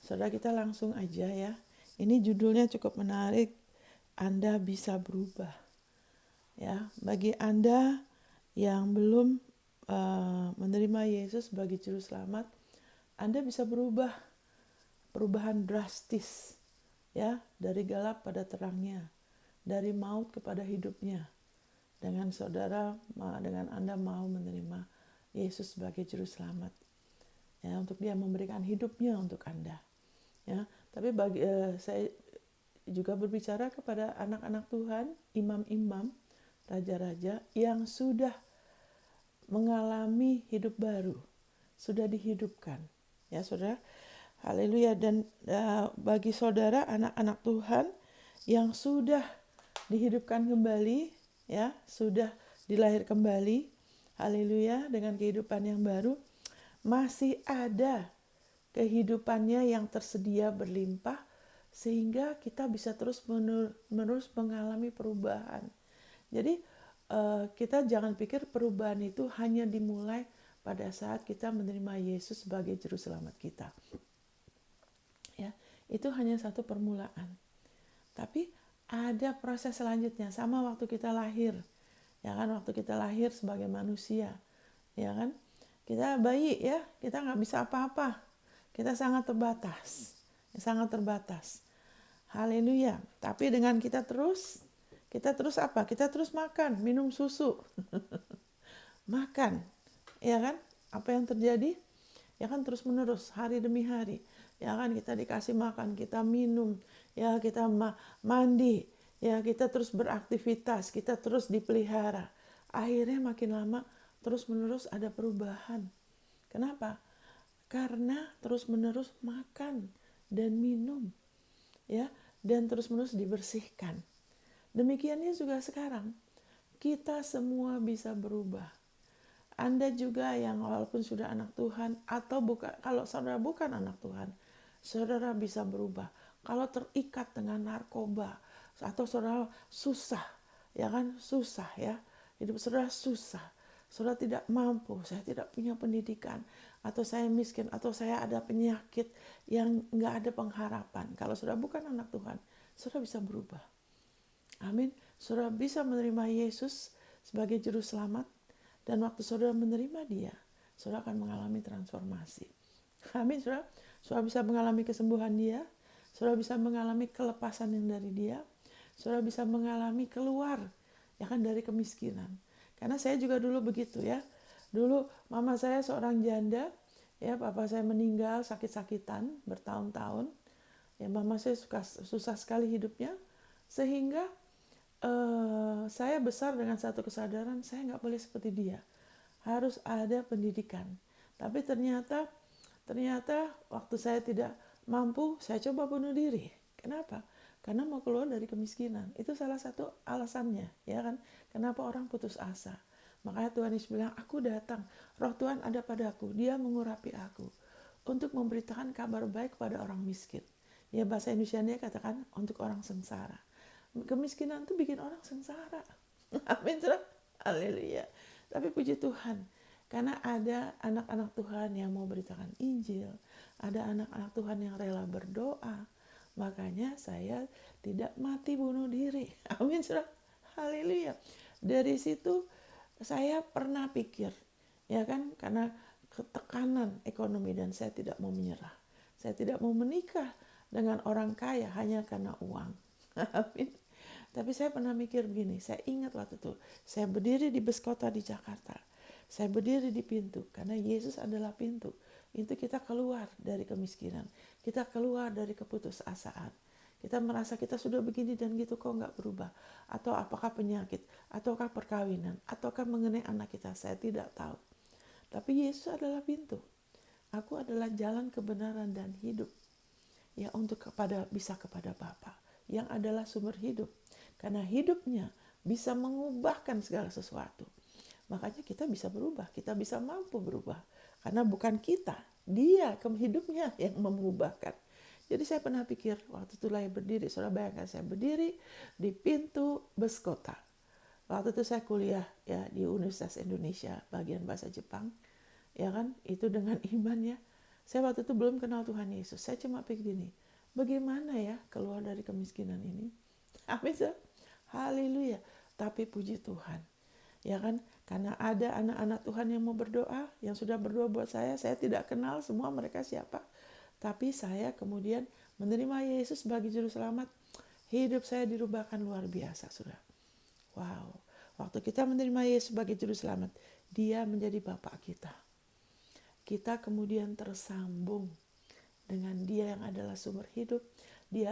Saudara, kita langsung aja ya. Ini judulnya cukup menarik. Anda bisa berubah. Ya, bagi Anda yang belum menerima Yesus sebagai juru selamat, Anda bisa berubah, perubahan drastis, ya, dari gelap pada terangnya, dari maut kepada hidupnya. Dengan dengan Anda mau menerima Yesus sebagai juru selamat, ya, untuk Dia memberikan hidupnya untuk Anda. Ya, tapi saya juga berbicara kepada anak-anak Tuhan, imam-imam, raja-raja yang sudah mengalami hidup baru, sudah dihidupkan. Ya, Saudara. Haleluya. Dan bagi saudara anak-anak Tuhan yang sudah dihidupkan kembali, ya, sudah dilahir kembali, haleluya, dengan kehidupan yang baru, masih ada kehidupannya yang tersedia berlimpah sehingga kita bisa terus menerus mengalami perubahan. Jadi kita jangan pikir perubahan itu hanya dimulai pada saat kita menerima Yesus sebagai juru selamat kita. Ya, itu hanya satu permulaan. Tapi ada proses selanjutnya, sama waktu kita lahir. Ya kan, waktu kita lahir sebagai manusia, ya kan? Kita bayi ya, kita nggak bisa apa-apa. Kita sangat terbatas. Sangat terbatas. Haleluya. Tapi dengan kita terus apa? Kita terus makan, minum susu. Makan. Ya kan? Apa yang terjadi? Ya kan, terus menerus hari demi hari. Ya kan, kita dikasih makan, kita minum, ya kita mandi, ya kita terus beraktivitas, kita terus dipelihara. Akhirnya makin lama terus menerus ada perubahan. Kenapa? Karena terus menerus makan dan minum, ya, dan terus menerus dibersihkan. Demikiannya juga sekarang, kita semua bisa berubah. Anda juga yang walaupun sudah anak Tuhan atau bukan, kalau saudara bukan anak Tuhan, saudara bisa berubah. Kalau terikat dengan narkoba atau saudara susah, ya kan, susah ya, hidup saudara susah, saudara tidak mampu, saya tidak punya pendidikan, atau saya miskin, atau saya ada penyakit yang nggak ada pengharapan. Kalau saudara bukan anak Tuhan, saudara bisa berubah. Amin. Saudara bisa menerima Yesus sebagai juru selamat, dan waktu saudara menerima Dia, saudara akan mengalami transformasi. Amin, saudara. Saudara bisa mengalami kesembuhan Dia, saudara bisa mengalami kelepasan yang dari Dia, saudara bisa mengalami keluar, ya kan, dari kemiskinan. Karena saya juga dulu begitu ya. Dulu mama saya seorang janda, ya, papa saya meninggal sakit-sakitan bertahun-tahun. Ya, mama saya susah sekali hidupnya, sehingga saya besar dengan satu kesadaran, saya nggak boleh seperti dia, harus ada pendidikan. Tapi ternyata waktu saya tidak mampu, saya coba bunuh diri. Kenapa? Karena mau keluar dari kemiskinan. Itu salah satu alasannya, ya kan? Kenapa orang putus asa? Makanya Tuhan Yesus bilang, aku datang, roh Tuhan ada padaku, Dia mengurapi aku untuk memberitakan kabar baik kepada orang miskin. Ya, bahasa Indonesia-nya katakan untuk orang sengsara. Kemiskinan itu bikin orang sengsara. Amin, saudara. Haleluya. Tapi puji Tuhan, karena ada anak-anak Tuhan yang mau beritakan Injil, ada anak-anak Tuhan yang rela berdoa, makanya saya tidak mati bunuh diri. Amin, saudara. Haleluya. Dari situ saya pernah pikir, ya kan, karena ketekanan ekonomi, dan saya tidak mau menyerah. Saya tidak mau menikah dengan orang kaya hanya karena uang. Amin. Tapi saya pernah mikir begini, saya ingat waktu itu, saya berdiri di bus kota di Jakarta. Saya berdiri di pintu, karena Yesus adalah pintu. Itu kita keluar dari kemiskinan, kita keluar dari keputusasaan. Kita merasa kita sudah begini dan gitu kok nggak berubah. Atau apakah penyakit, ataukah perkawinan, ataukah mengenai anak kita, saya tidak tahu. Tapi Yesus adalah pintu. Aku adalah jalan kebenaran dan hidup. Ya, untuk bisa kepada Bapa yang adalah sumber hidup. Karena hidupnya bisa mengubahkan segala sesuatu. Makanya kita bisa berubah, kita bisa mampu berubah. Karena bukan kita, Dia hidupnya yang mengubahkan. Jadi saya pernah pikir, waktu itu saya berdiri, saudara bayangkan saya berdiri di pintu bus kota. Waktu itu saya kuliah ya di Universitas Indonesia, bagian bahasa Jepang. Ya kan, itu dengan iman ya. Saya waktu itu belum kenal Tuhan Yesus. Saya cuma pikir gini, bagaimana ya keluar dari kemiskinan ini? Amin. Haleluya. Tapi puji Tuhan, ya kan, karena ada anak-anak Tuhan yang mau berdoa, yang sudah berdoa buat saya tidak kenal semua mereka siapa, tapi saya kemudian menerima Yesus sebagai juru selamat. Hidup saya dirubahkan luar biasa, saudara. Wow, waktu kita menerima Yesus sebagai juru selamat, dia menjadi Bapak kita. Kita kemudian tersambung dengan dia yang adalah sumber hidup, dia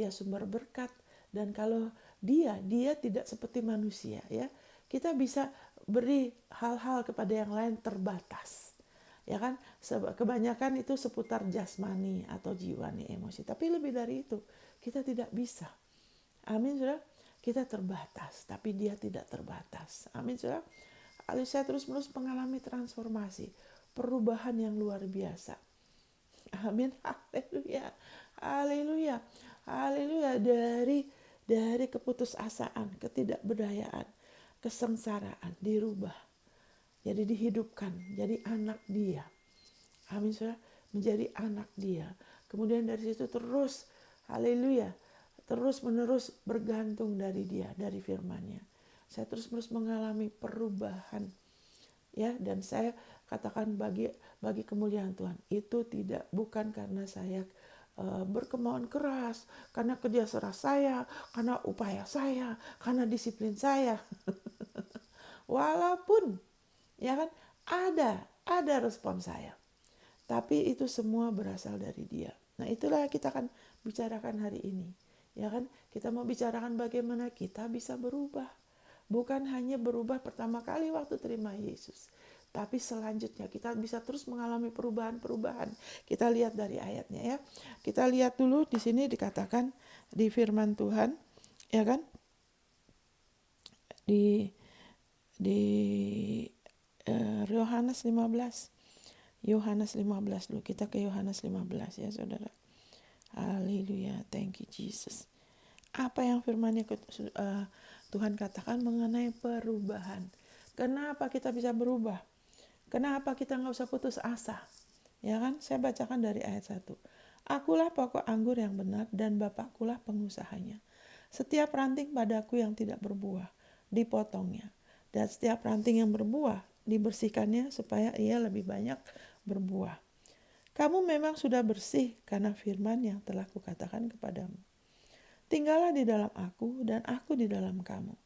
sumber berkat. Dan kalau dia tidak seperti manusia, ya, kita bisa beri hal-hal kepada yang lain terbatas, ya kan. Kebanyakan itu seputar jasmani atau jiwani, emosi, tapi lebih dari itu kita tidak bisa. Amin, saudara. Kita terbatas, tapi dia tidak terbatas. Amin, saudara. Lalu saya terus-menerus mengalami transformasi, perubahan yang luar biasa. Amin. Haleluya. Haleluya. Haleluya. Dari keputusasaan, ketidakberdayaan, kesengsaraan dirubah. Jadi dihidupkan, jadi anak dia. Amin, saudara. Menjadi anak dia. Kemudian dari situ terus, haleluya, terus menerus bergantung dari dia, dari firman-Nya. Saya terus-menerus mengalami perubahan, ya, dan saya katakan bagi kemuliaan Tuhan itu bukan karena saya berkemauan keras, karena kerja keras saya, karena upaya saya, karena disiplin saya. Walaupun, ya kan, ada respon saya, tapi itu semua berasal dari dia. Nah, itulah yang kita akan bicarakan hari ini, ya kan. Kita mau bicarakan bagaimana kita bisa berubah. Bukan hanya berubah pertama kali waktu terima Yesus, tapi selanjutnya kita bisa terus mengalami perubahan-perubahan. Kita lihat dari ayatnya, ya. Kita lihat dulu di sini dikatakan di firman Tuhan, ya kan? Di Yohanes 15. Yohanes 15 dulu. Kita ke Yohanes 15, ya, saudara. Haleluya. Thank you Jesus. Apa yang firman-Nya Tuhan katakan mengenai perubahan. Kenapa kita bisa berubah? Kenapa kita nggak usah putus asa? Ya kan? Saya bacakan dari ayat 1. Akulah pokok anggur yang benar dan Bapakkulah pengusahanya. Setiap ranting padaku yang tidak berbuah, dipotongnya. Dan setiap ranting yang berbuah, dibersihkannya supaya ia lebih banyak berbuah. Kamu memang sudah bersih karena firman yang telah kukatakan kepadamu. Tinggallah di dalam aku dan aku di dalam kamu.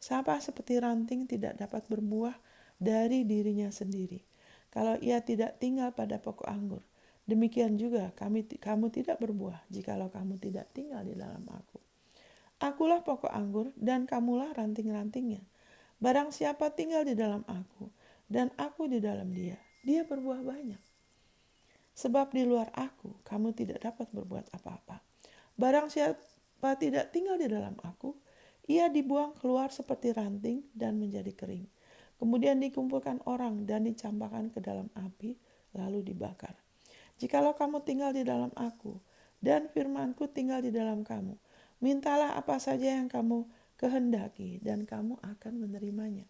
Sama seperti ranting tidak dapat berbuah dari dirinya sendiri kalau ia tidak tinggal pada pokok anggur. Demikian juga kamu tidak berbuah jikalau kamu tidak tinggal di dalam aku. Akulah pokok anggur dan kamulah ranting-rantingnya. Barang siapa tinggal di dalam aku dan aku di dalam dia, dia berbuah banyak. Sebab di luar aku kamu tidak dapat berbuat apa-apa. Barang siapa tidak tinggal di dalam aku, ia dibuang keluar seperti ranting dan menjadi kering. Kemudian dikumpulkan orang dan dicampakkan ke dalam api, lalu dibakar. Jikalau kamu tinggal di dalam aku, dan firmanku tinggal di dalam kamu, mintalah apa saja yang kamu kehendaki, dan kamu akan menerimanya.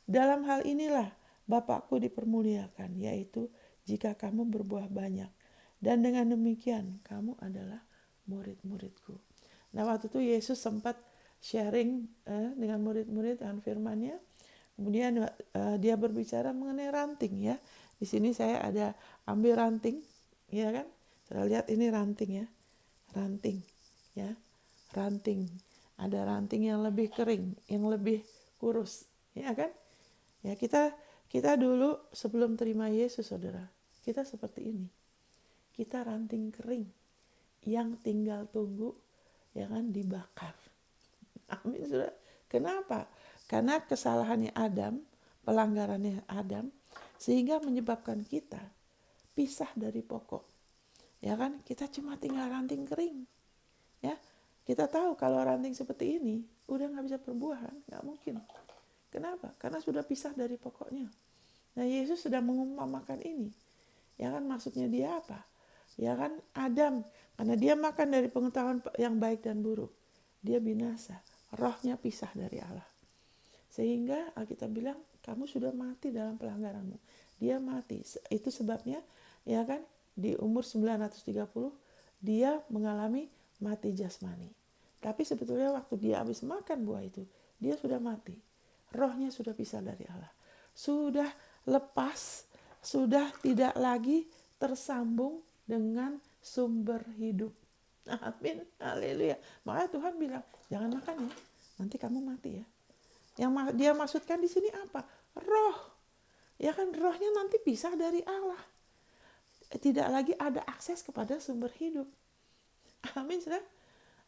Dalam hal inilah Bapakku dipermuliakan, yaitu jika kamu berbuah banyak. Dan dengan demikian kamu adalah murid-muridku. Nah, waktu itu Yesus sempat sharing dengan murid-murid dengan firman-Nya. Kemudian dia berbicara mengenai ranting, ya. Di sini saya ada ambil ranting, ya kan? Saya lihat ini ranting, ya. Ranting, ya. Ranting. Ada ranting yang lebih kering, yang lebih kurus, ya kan? Ya, kita dulu sebelum terima Yesus, saudara, kita seperti ini. Kita ranting kering yang tinggal tunggu, ya kan, dibakar. Amin, saudara. Kenapa? Karena kesalahannya Adam, pelanggarannya Adam, sehingga menyebabkan kita pisah dari pokok. Ya kan, kita cuma tinggal ranting kering. Ya, kita tahu kalau ranting seperti ini udah nggak bisa berbuah, nggak mungkin. Kenapa? Karena sudah pisah dari pokoknya. Nah, Yesus sudah mengumpamakan ini. Ya kan, maksudnya dia apa? Ya kan, Adam, karena dia makan dari pengetahuan yang baik dan buruk, dia binasa. Rohnya pisah dari Allah. Sehingga Alkitab bilang, kamu sudah mati dalam pelanggaranmu. Dia mati. Itu sebabnya ya kan? Di umur 930 dia mengalami mati jasmani. Tapi sebetulnya waktu dia habis makan buah itu, dia sudah mati. Rohnya sudah pisah dari Allah. Sudah lepas, sudah tidak lagi tersambung dengan sumber hidup. Amin, haleluya. Makanya Tuhan bilang, jangan makan ya, nanti kamu mati ya. Yang dia maksudkan di sini apa? Roh. Ya kan, rohnya nanti pisah dari Allah. Tidak lagi ada akses kepada sumber hidup. Amin, saudara.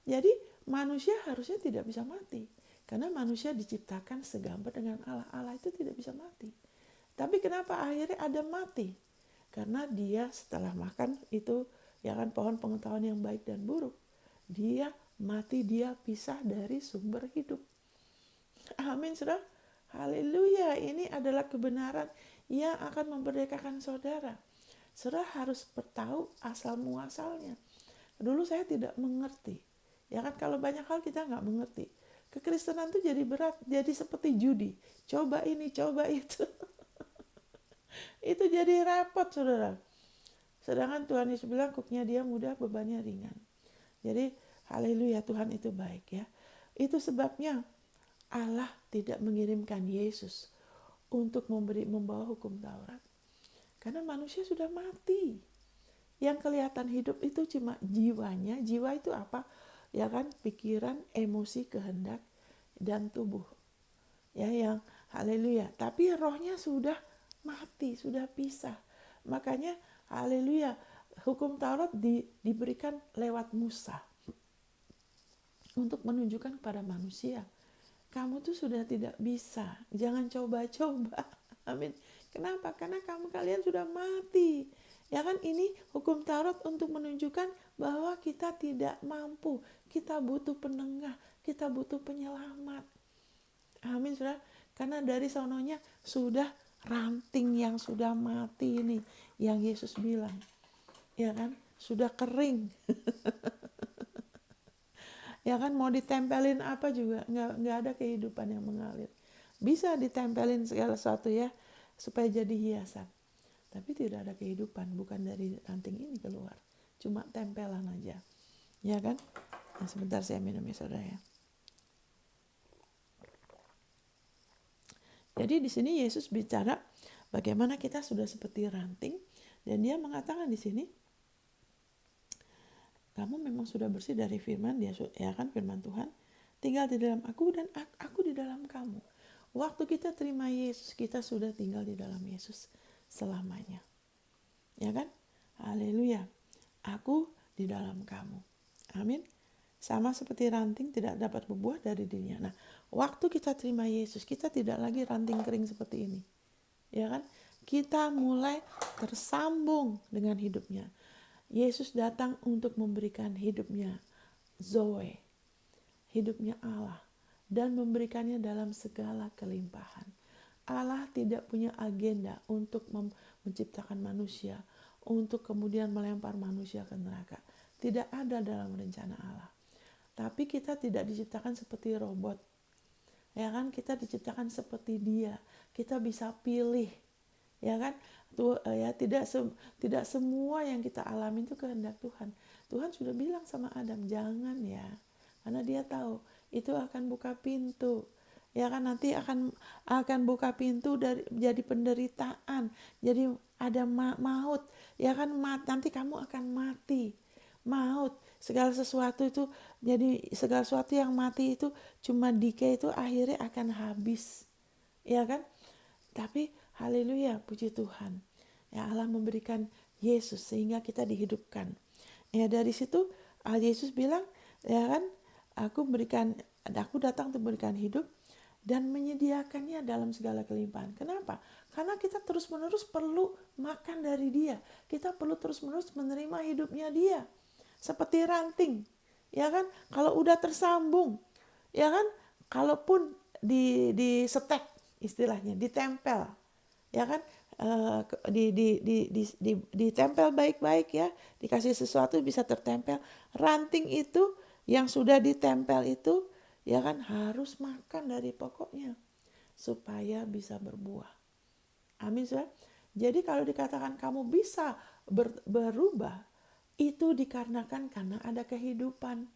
Jadi manusia harusnya tidak bisa mati. Karena manusia diciptakan segambar dengan Allah. Allah itu tidak bisa mati. Tapi kenapa akhirnya ada mati? Karena dia setelah makan itu, ya kan, pohon pengetahuan yang baik dan buruk. Dia mati, dia pisah dari sumber hidup. Amin, saudara. Haleluya, ini adalah kebenaran yang akan memerdekakan saudara. Saudara harus bertahu asal muasalnya. Dulu saya tidak mengerti. Ya kan, kalau banyak hal kita nggak mengerti. Kekristenan itu jadi berat, jadi seperti judi. Coba ini, coba itu. Itu jadi repot, saudara. Sedangkan Tuhan Yesus bilang kuknya dia mudah, bebannya ringan. Jadi haleluya, Tuhan itu baik ya. Itu sebabnya Allah tidak mengirimkan Yesus untuk membawa hukum Taurat. Karena manusia sudah mati. Yang kelihatan hidup itu cuma jiwanya. Jiwa itu apa? Ya kan, pikiran, emosi, kehendak, dan tubuh. Ya, yang haleluya. Tapi rohnya sudah mati, sudah pisah. Makanya haleluya, hukum Taurat diberikan lewat Musa untuk menunjukkan kepada manusia, kamu tuh sudah tidak bisa, jangan coba-coba. Amin. Kenapa? Karena kalian sudah mati. Ya kan, ini hukum Taurat untuk menunjukkan bahwa kita tidak mampu, kita butuh penengah, kita butuh penyelamat. Amin, saudara. Karena dari sononya sudah ranting yang sudah mati ini, yang Yesus bilang, ya kan, sudah kering. Ya kan, mau ditempelin apa juga nggak ada kehidupan yang mengalir. Bisa ditempelin segala sesuatu ya supaya jadi hiasan, tapi tidak ada kehidupan, bukan dari ranting ini keluar, cuma tempelan aja, ya kan. Nah, sebentar saya minum ya saudara ya. Jadi di sini Yesus bicara bagaimana kita sudah seperti ranting, dan dia mengatakan di sini, kamu memang sudah bersih dari firman dia, ya kan, firman Tuhan, tinggal di dalam aku dan aku di dalam kamu. Waktu kita terima Yesus, kita sudah tinggal di dalam Yesus selamanya. Ya kan? Haleluya. Aku di dalam kamu. Amin. Sama seperti ranting tidak dapat berbuah dari dirinya. Nah, waktu kita terima Yesus, kita tidak lagi ranting kering seperti ini. Ya kan? Kita mulai tersambung dengan hidupnya. Yesus datang untuk memberikan hidupnya Zoe, hidupnya Allah, dan memberikannya dalam segala kelimpahan. Allah tidak punya agenda untuk menciptakan manusia, untuk kemudian melempar manusia ke neraka. Tidak ada dalam rencana Allah. Tapi kita tidak diciptakan seperti robot. Ya kan, kita diciptakan seperti Dia. Kita bisa pilih. Ya kan? Tuh, ya tidak semua yang kita alami itu kehendak Tuhan. Tuhan sudah bilang sama Adam, jangan ya. Karena Dia tahu itu akan buka pintu. Ya kan, nanti akan buka pintu dari jadi penderitaan, jadi ada maut. Ya kan, nanti kamu akan mati. Maut, segala sesuatu itu, jadi segala sesuatu yang mati itu cuma decay, itu akhirnya akan habis. Ya kan? Tapi haleluya, puji Tuhan. Ya, Allah memberikan Yesus sehingga kita dihidupkan. Ya, dari situ Yesus bilang, ya kan, aku datang untuk memberikan hidup dan menyediakannya dalam segala kelimpahan. Kenapa? Karena kita terus-menerus perlu makan dari Dia. Kita perlu terus-menerus menerima hidupnya Dia. Seperti ranting. Ya kan? Kalau udah tersambung, ya kan? Kalaupun di setek istilahnya, ditempel, ya kan, ditempel baik-baik ya, dikasih sesuatu bisa tertempel. Ranting itu yang sudah ditempel itu, ya kan, harus makan dari pokoknya supaya bisa berbuah. Amin, saudara. Jadi kalau dikatakan kamu bisa berubah itu dikarenakan karena ada kehidupan.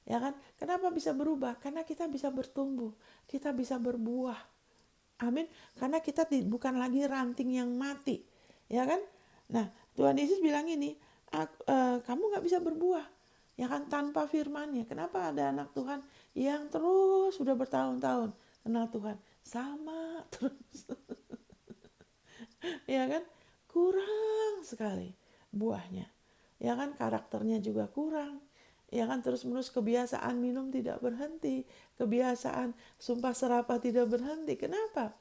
Ya kan? Kenapa bisa berubah? Karena kita bisa bertumbuh, kita bisa berbuah. Amin. Karena kita bukan lagi ranting yang mati. Ya kan? Nah, Tuhan Yesus bilang ini, kamu gak bisa berbuah. Ya kan, tanpa firman-Nya. Kenapa ada anak Tuhan yang terus sudah bertahun-tahun kenal Tuhan? Sama terus. Ya kan? Kurang sekali buahnya. Ya kan, karakternya juga kurang. Ya kan, terus-menerus kebiasaan minum tidak berhenti, kebiasaan sumpah serapah tidak berhenti. Kenapa?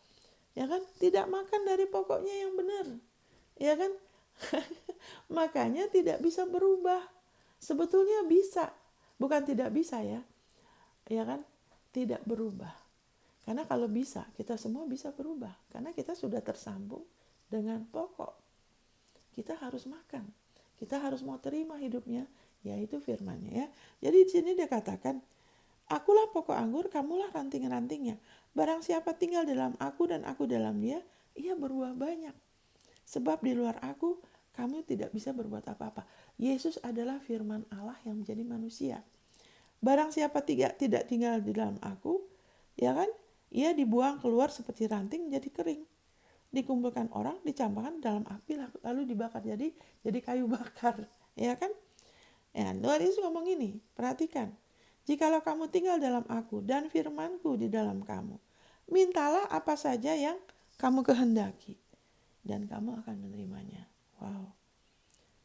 Ya kan, tidak makan dari pokoknya yang benar. Ya kan? Makanya tidak bisa berubah. Sebetulnya bisa, bukan tidak bisa ya. Ya kan? Tidak berubah. Karena kalau bisa, kita semua bisa berubah. Karena kita sudah tersambung dengan pokok. Kita harus makan. Kita harus mau terima hidupnya, yaitu firman-Nya ya. Jadi di sini dia katakan, akulah pokok anggur, kamulah ranting-rantingnya. Barang siapa tinggal dalam aku dan aku dalam dia, ia berbuah banyak. Sebab di luar aku, kamu tidak bisa berbuat apa-apa. Yesus adalah firman Allah yang menjadi manusia. Barang siapa tidak tinggal di dalam aku, ya kan, ia dibuang keluar seperti ranting jadi kering. Dikumpulkan orang, dicampakkan dalam api, lalu dibakar jadi kayu bakar. Ya kan? Ya, Tuhan Yesus ngomong ini, perhatikan. Jikalau kamu tinggal dalam aku dan firmanku di dalam kamu, mintalah apa saja yang kamu kehendaki, dan kamu akan menerimanya. Wow.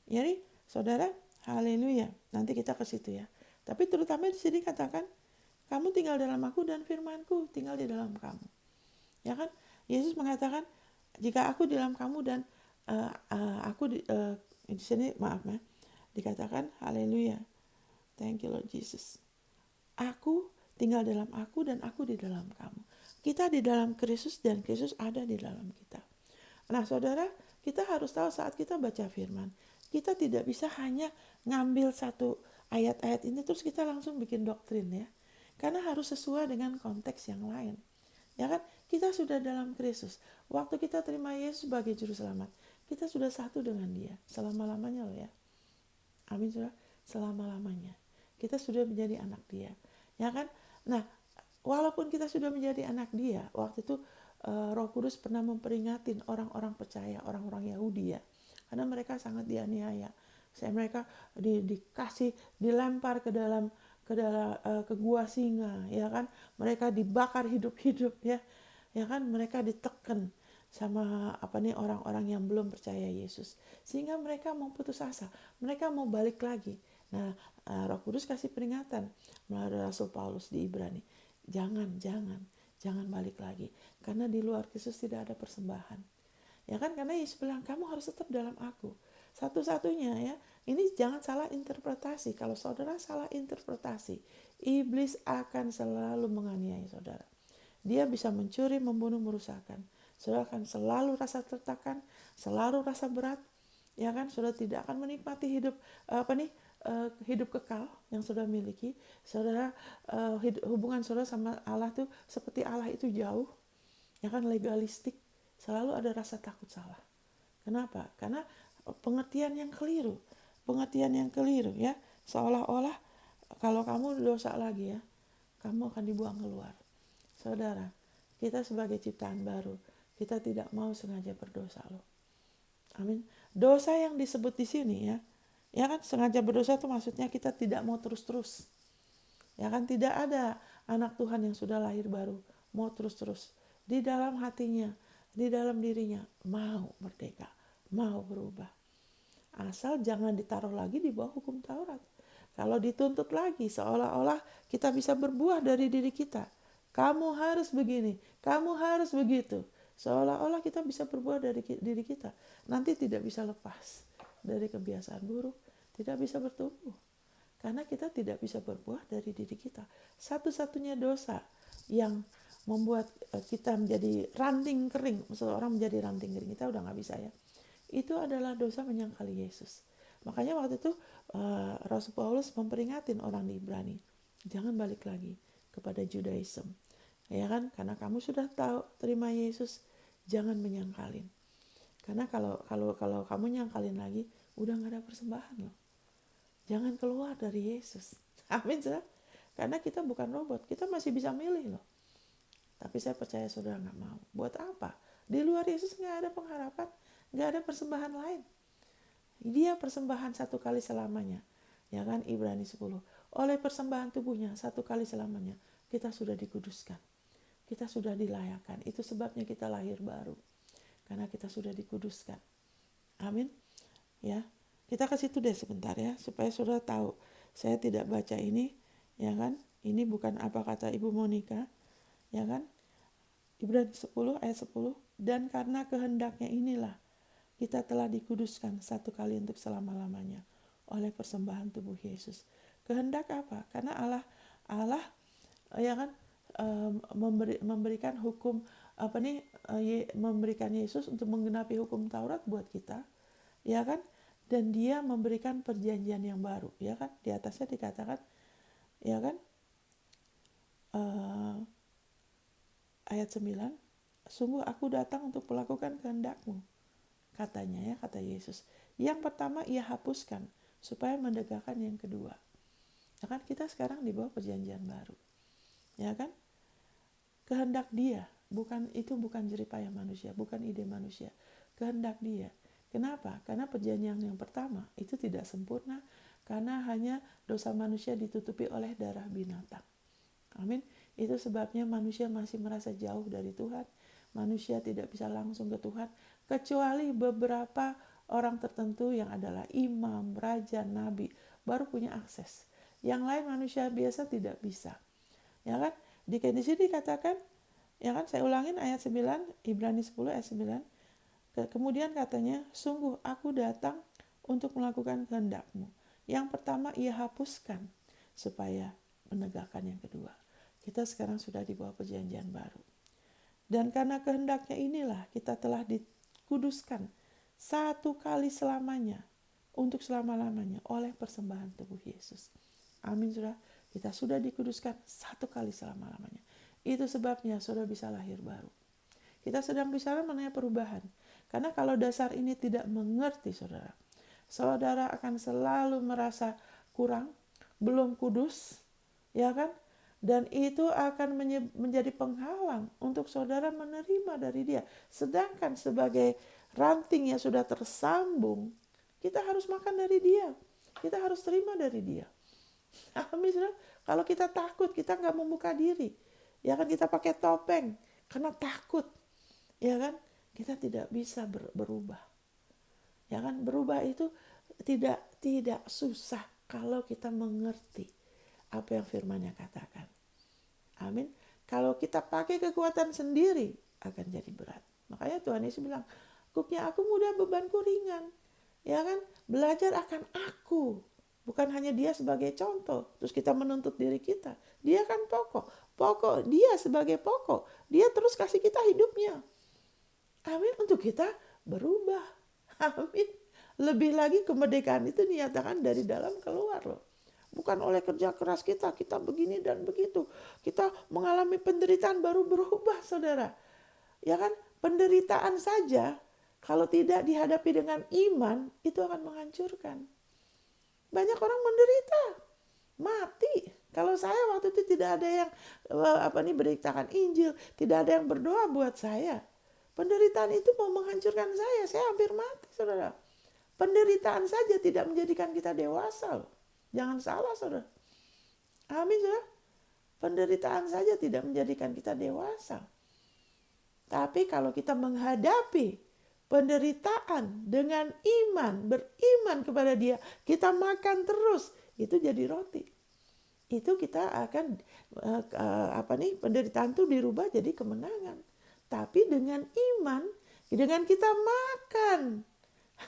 Jadi, saudara, haleluya. Nanti kita ke situ ya. Tapi terutama di sini katakan, kamu tinggal dalam aku dan firmanku tinggal di dalam kamu. Ya kan? Yesus mengatakan, jika aku di dalam kamu dan aku di sini maaf ya, dikatakan haleluya. Thank you Lord Jesus. Aku tinggal dalam aku dan aku di dalam kamu. Kita di dalam Kristus dan Kristus ada di dalam kita. Nah saudara, kita harus tahu saat kita baca firman, kita tidak bisa hanya ngambil satu ayat-ayat ini terus kita langsung bikin doktrin ya. Karena harus sesuai dengan konteks yang lain. Ya kan? Kita sudah dalam Kristus. Waktu kita terima Yesus sebagai juru selamat, kita sudah satu dengan Dia selama-lamanya loh ya. Amin saudara, selama-lamanya. Kita sudah menjadi anak Dia. Ya kan? Nah, walaupun kita sudah menjadi anak Dia, waktu itu Roh Kudus pernah memperingatin orang-orang percaya, orang-orang Yahudi ya. Karena mereka sangat dianiaya. Mereka dikasih dilempar ke dalam ke gua singa, ya kan? Mereka dibakar hidup-hidup ya. Ya kan? Mereka ditekan sama orang-orang yang belum percaya Yesus. Sehingga mereka mau putus asa. Mereka mau balik lagi. Nah, Roh Kudus kasih peringatan melalui Rasul Paulus di Ibrani. Jangan balik lagi. Karena di luar Kristus tidak ada persembahan. Ya kan, karena Yesus bilang kamu harus tetap dalam aku. Satu-satunya ya, ini jangan salah interpretasi. Kalau saudara salah interpretasi, iblis akan selalu menganiaya saudara. Dia bisa mencuri, membunuh, merusakkan. Saudara akan selalu rasa tertekan, selalu rasa berat. Ya kan, saudara tidak akan menikmati hidup hidup kekal yang saudara miliki. Saudara hubungan saudara sama Allah tuh seperti Allah itu jauh. Ya kan, legalistik, selalu ada rasa takut salah. Kenapa? Karena pengertian yang keliru ya, seolah-olah kalau kamu dosa lagi ya, kamu akan dibuang keluar. Saudara, kita sebagai ciptaan baru, kita tidak mau sengaja berdosa loh. Amin. Dosa yang disebut di sini ya kan, sengaja berdosa itu maksudnya kita tidak mau terus-terus. Ya kan, tidak ada anak Tuhan yang sudah lahir baru mau terus-terus. Di dalam hatinya, di dalam dirinya mau merdeka, mau berubah. Asal jangan ditaruh lagi di bawah hukum Taurat. Kalau dituntut lagi seolah-olah kita bisa berbuah dari diri kita. Kamu harus begini, kamu harus begitu. Seolah-olah kita bisa berbuah dari diri kita. Nanti tidak bisa lepas dari kebiasaan buruk, tidak bisa bertumbuh. Karena kita tidak bisa berbuah dari diri kita. Satu-satunya dosa yang membuat kita menjadi ranting kering, seseorang menjadi ranting kering, kita udah gak bisa ya. Itu adalah dosa menyangkali Yesus. Makanya waktu itu Rasul Paulus memperingatin orang di Ibrani, jangan balik lagi kepada Judaism. Ya kan? Karena kamu sudah tahu terima Yesus, jangan menyangkalin. Karena kalau kamu nyangkalin lagi, udah nggak ada persembahan loh. Jangan keluar dari Yesus. Amin, saudara. Karena kita bukan robot, kita masih bisa milih loh. Tapi saya percaya saudara nggak mau. Buat apa? Di luar Yesus nggak ada pengharapan, nggak ada persembahan lain. Dia persembahan satu kali selamanya. Ya kan, Ibrani 10. Oleh persembahan tubuhnya satu kali selamanya, kita sudah dikuduskan. Kita sudah dilayakkan. Itu sebabnya kita lahir baru. Karena kita sudah dikuduskan. Amin. Ya. Kita ke situ deh sebentar ya, supaya saudara tahu. Saya tidak baca ini, ya kan? Ini bukan apa kata Ibu Monica, ya kan? Ibrani 10 ayat 10. Dan karena kehendaknya inilah kita telah dikuduskan satu kali untuk selama-lamanya oleh persembahan tubuh Yesus. Kehendak apa? Karena Allah ya kan, memberikan hukum memberikan Yesus untuk menggenapi hukum Taurat buat kita, ya kan? Dan dia memberikan perjanjian yang baru, ya kan? Di atasnya dikatakan, ya kan? Ayat 9, sungguh aku datang untuk melakukan kehendak-Mu, katanya ya, kata Yesus. Yang pertama ia hapuskan supaya menegakkan yang kedua. Ya kan, kita sekarang di bawah perjanjian baru. Ya kan? Kehendak Dia, bukan jeripayah manusia, bukan ide manusia. Kehendak Dia. Kenapa? Karena perjanjian yang pertama itu tidak sempurna karena hanya dosa manusia ditutupi oleh darah binatang. Amin. Itu sebabnya manusia masih merasa jauh dari Tuhan. Manusia tidak bisa langsung ke Tuhan kecuali beberapa orang tertentu yang adalah imam, raja, nabi baru punya akses. Yang lain manusia biasa tidak bisa. Ya kan? Di sini dikatakan, ya kan, saya ulangin ayat 9, Ibrani 10 ayat 9. Kemudian katanya, sungguh aku datang untuk melakukan kehendak-Mu. Yang pertama ia hapuskan supaya menegakkan yang kedua. Kita sekarang sudah di bawah perjanjian baru. Dan karena kehendaknya inilah kita telah dikuduskan satu kali selamanya, untuk selama-lamanya oleh persembahan tubuh Yesus. Amin, saudara. Kita sudah dikuduskan satu kali selama-lamanya. Itu sebabnya saudara bisa lahir baru. Kita sedang bicara mengenai perubahan. Karena kalau dasar ini tidak mengerti saudara, saudara akan selalu merasa kurang, belum kudus, ya kan? Dan itu akan menjadi penghalang untuk saudara menerima dari Dia. Sedangkan sebagai ranting yang sudah tersambung, kita harus makan dari Dia. Kita harus terima dari Dia. Amin, saudara. Kalau kita takut, kita nggak membuka diri. Ya kan, kita pakai topeng karena takut. Ya kan, kita tidak bisa berubah. Ya kan, berubah itu tidak susah kalau kita mengerti apa yang firman-Nya katakan. Amin. Kalau kita pakai kekuatan sendiri akan jadi berat. Makanya Tuhan Yesus bilang, "Kuknya aku mudah, bebanku ringan." Ya kan, belajar akan aku. Bukan hanya Dia sebagai contoh, terus kita menuntut diri kita. Dia kan pokok Dia sebagai pokok. Dia terus kasih kita hidupnya. Amin, untuk kita berubah. Amin. Lebih lagi kemerdekaan itu dinyatakan dari dalam keluar loh. Bukan oleh kerja keras kita begini dan begitu. Kita mengalami penderitaan baru berubah, saudara. Ya kan, penderitaan saja kalau tidak dihadapi dengan iman, itu akan menghancurkan. Banyak orang menderita, mati. Kalau saya waktu itu tidak ada yang beritakan Injil, tidak ada yang berdoa buat saya. Penderitaan itu mau menghancurkan saya hampir mati, saudara. Penderitaan saja tidak menjadikan kita dewasa loh. Jangan salah, saudara. Amin, saudara. Penderitaan saja tidak menjadikan kita dewasa. Tapi kalau kita menghadapi penderitaan dengan iman, beriman kepada Dia, kita makan terus, itu jadi roti. Itu kita akan penderitaan itu dirubah jadi kemenangan. Tapi dengan iman, dengan kita makan,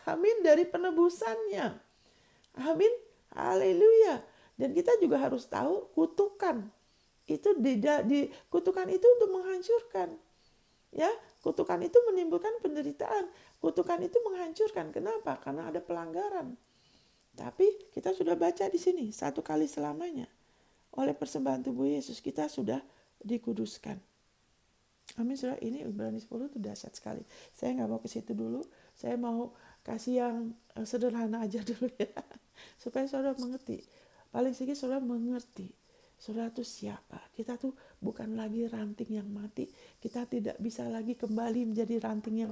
amin, dari penebusannya, amin, haleluya. Dan kita juga harus tahu kutukan itu kutukan itu untuk menghancurkan. Ya, kutukan itu menimbulkan penderitaan. Kutukan itu menghancurkan. Kenapa? Karena ada pelanggaran. Tapi kita sudah baca di sini, satu kali selamanya. Oleh persembahan tubuh Yesus kita sudah dikuduskan. Amin, saudara. Ini Ibrani 10 itu dahsyat sekali. Saya nggak mau ke situ dulu. Saya mau kasih yang sederhana aja dulu ya, supaya saudara mengerti. Paling sedikit saudara mengerti, saudara itu siapa. Kita tuh bukan lagi ranting yang mati. Kita tidak bisa lagi kembali menjadi ranting yang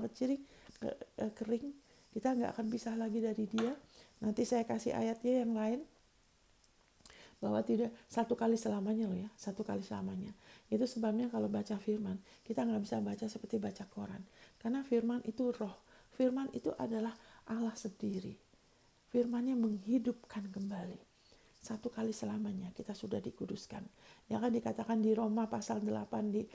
kering. Kita nggak akan pisah lagi dari dia. Nanti saya kasih ayatnya yang lain, bahwa tidak satu kali selamanya loh ya, satu kali selamanya. Itu sebabnya kalau baca firman, kita nggak bisa baca seperti baca koran. Karena firman itu roh, firman itu adalah Allah sendiri. Firmannya menghidupkan kembali. Satu kali selamanya kita sudah dikuduskan. Ya kan dikatakan di Roma pasal 8 di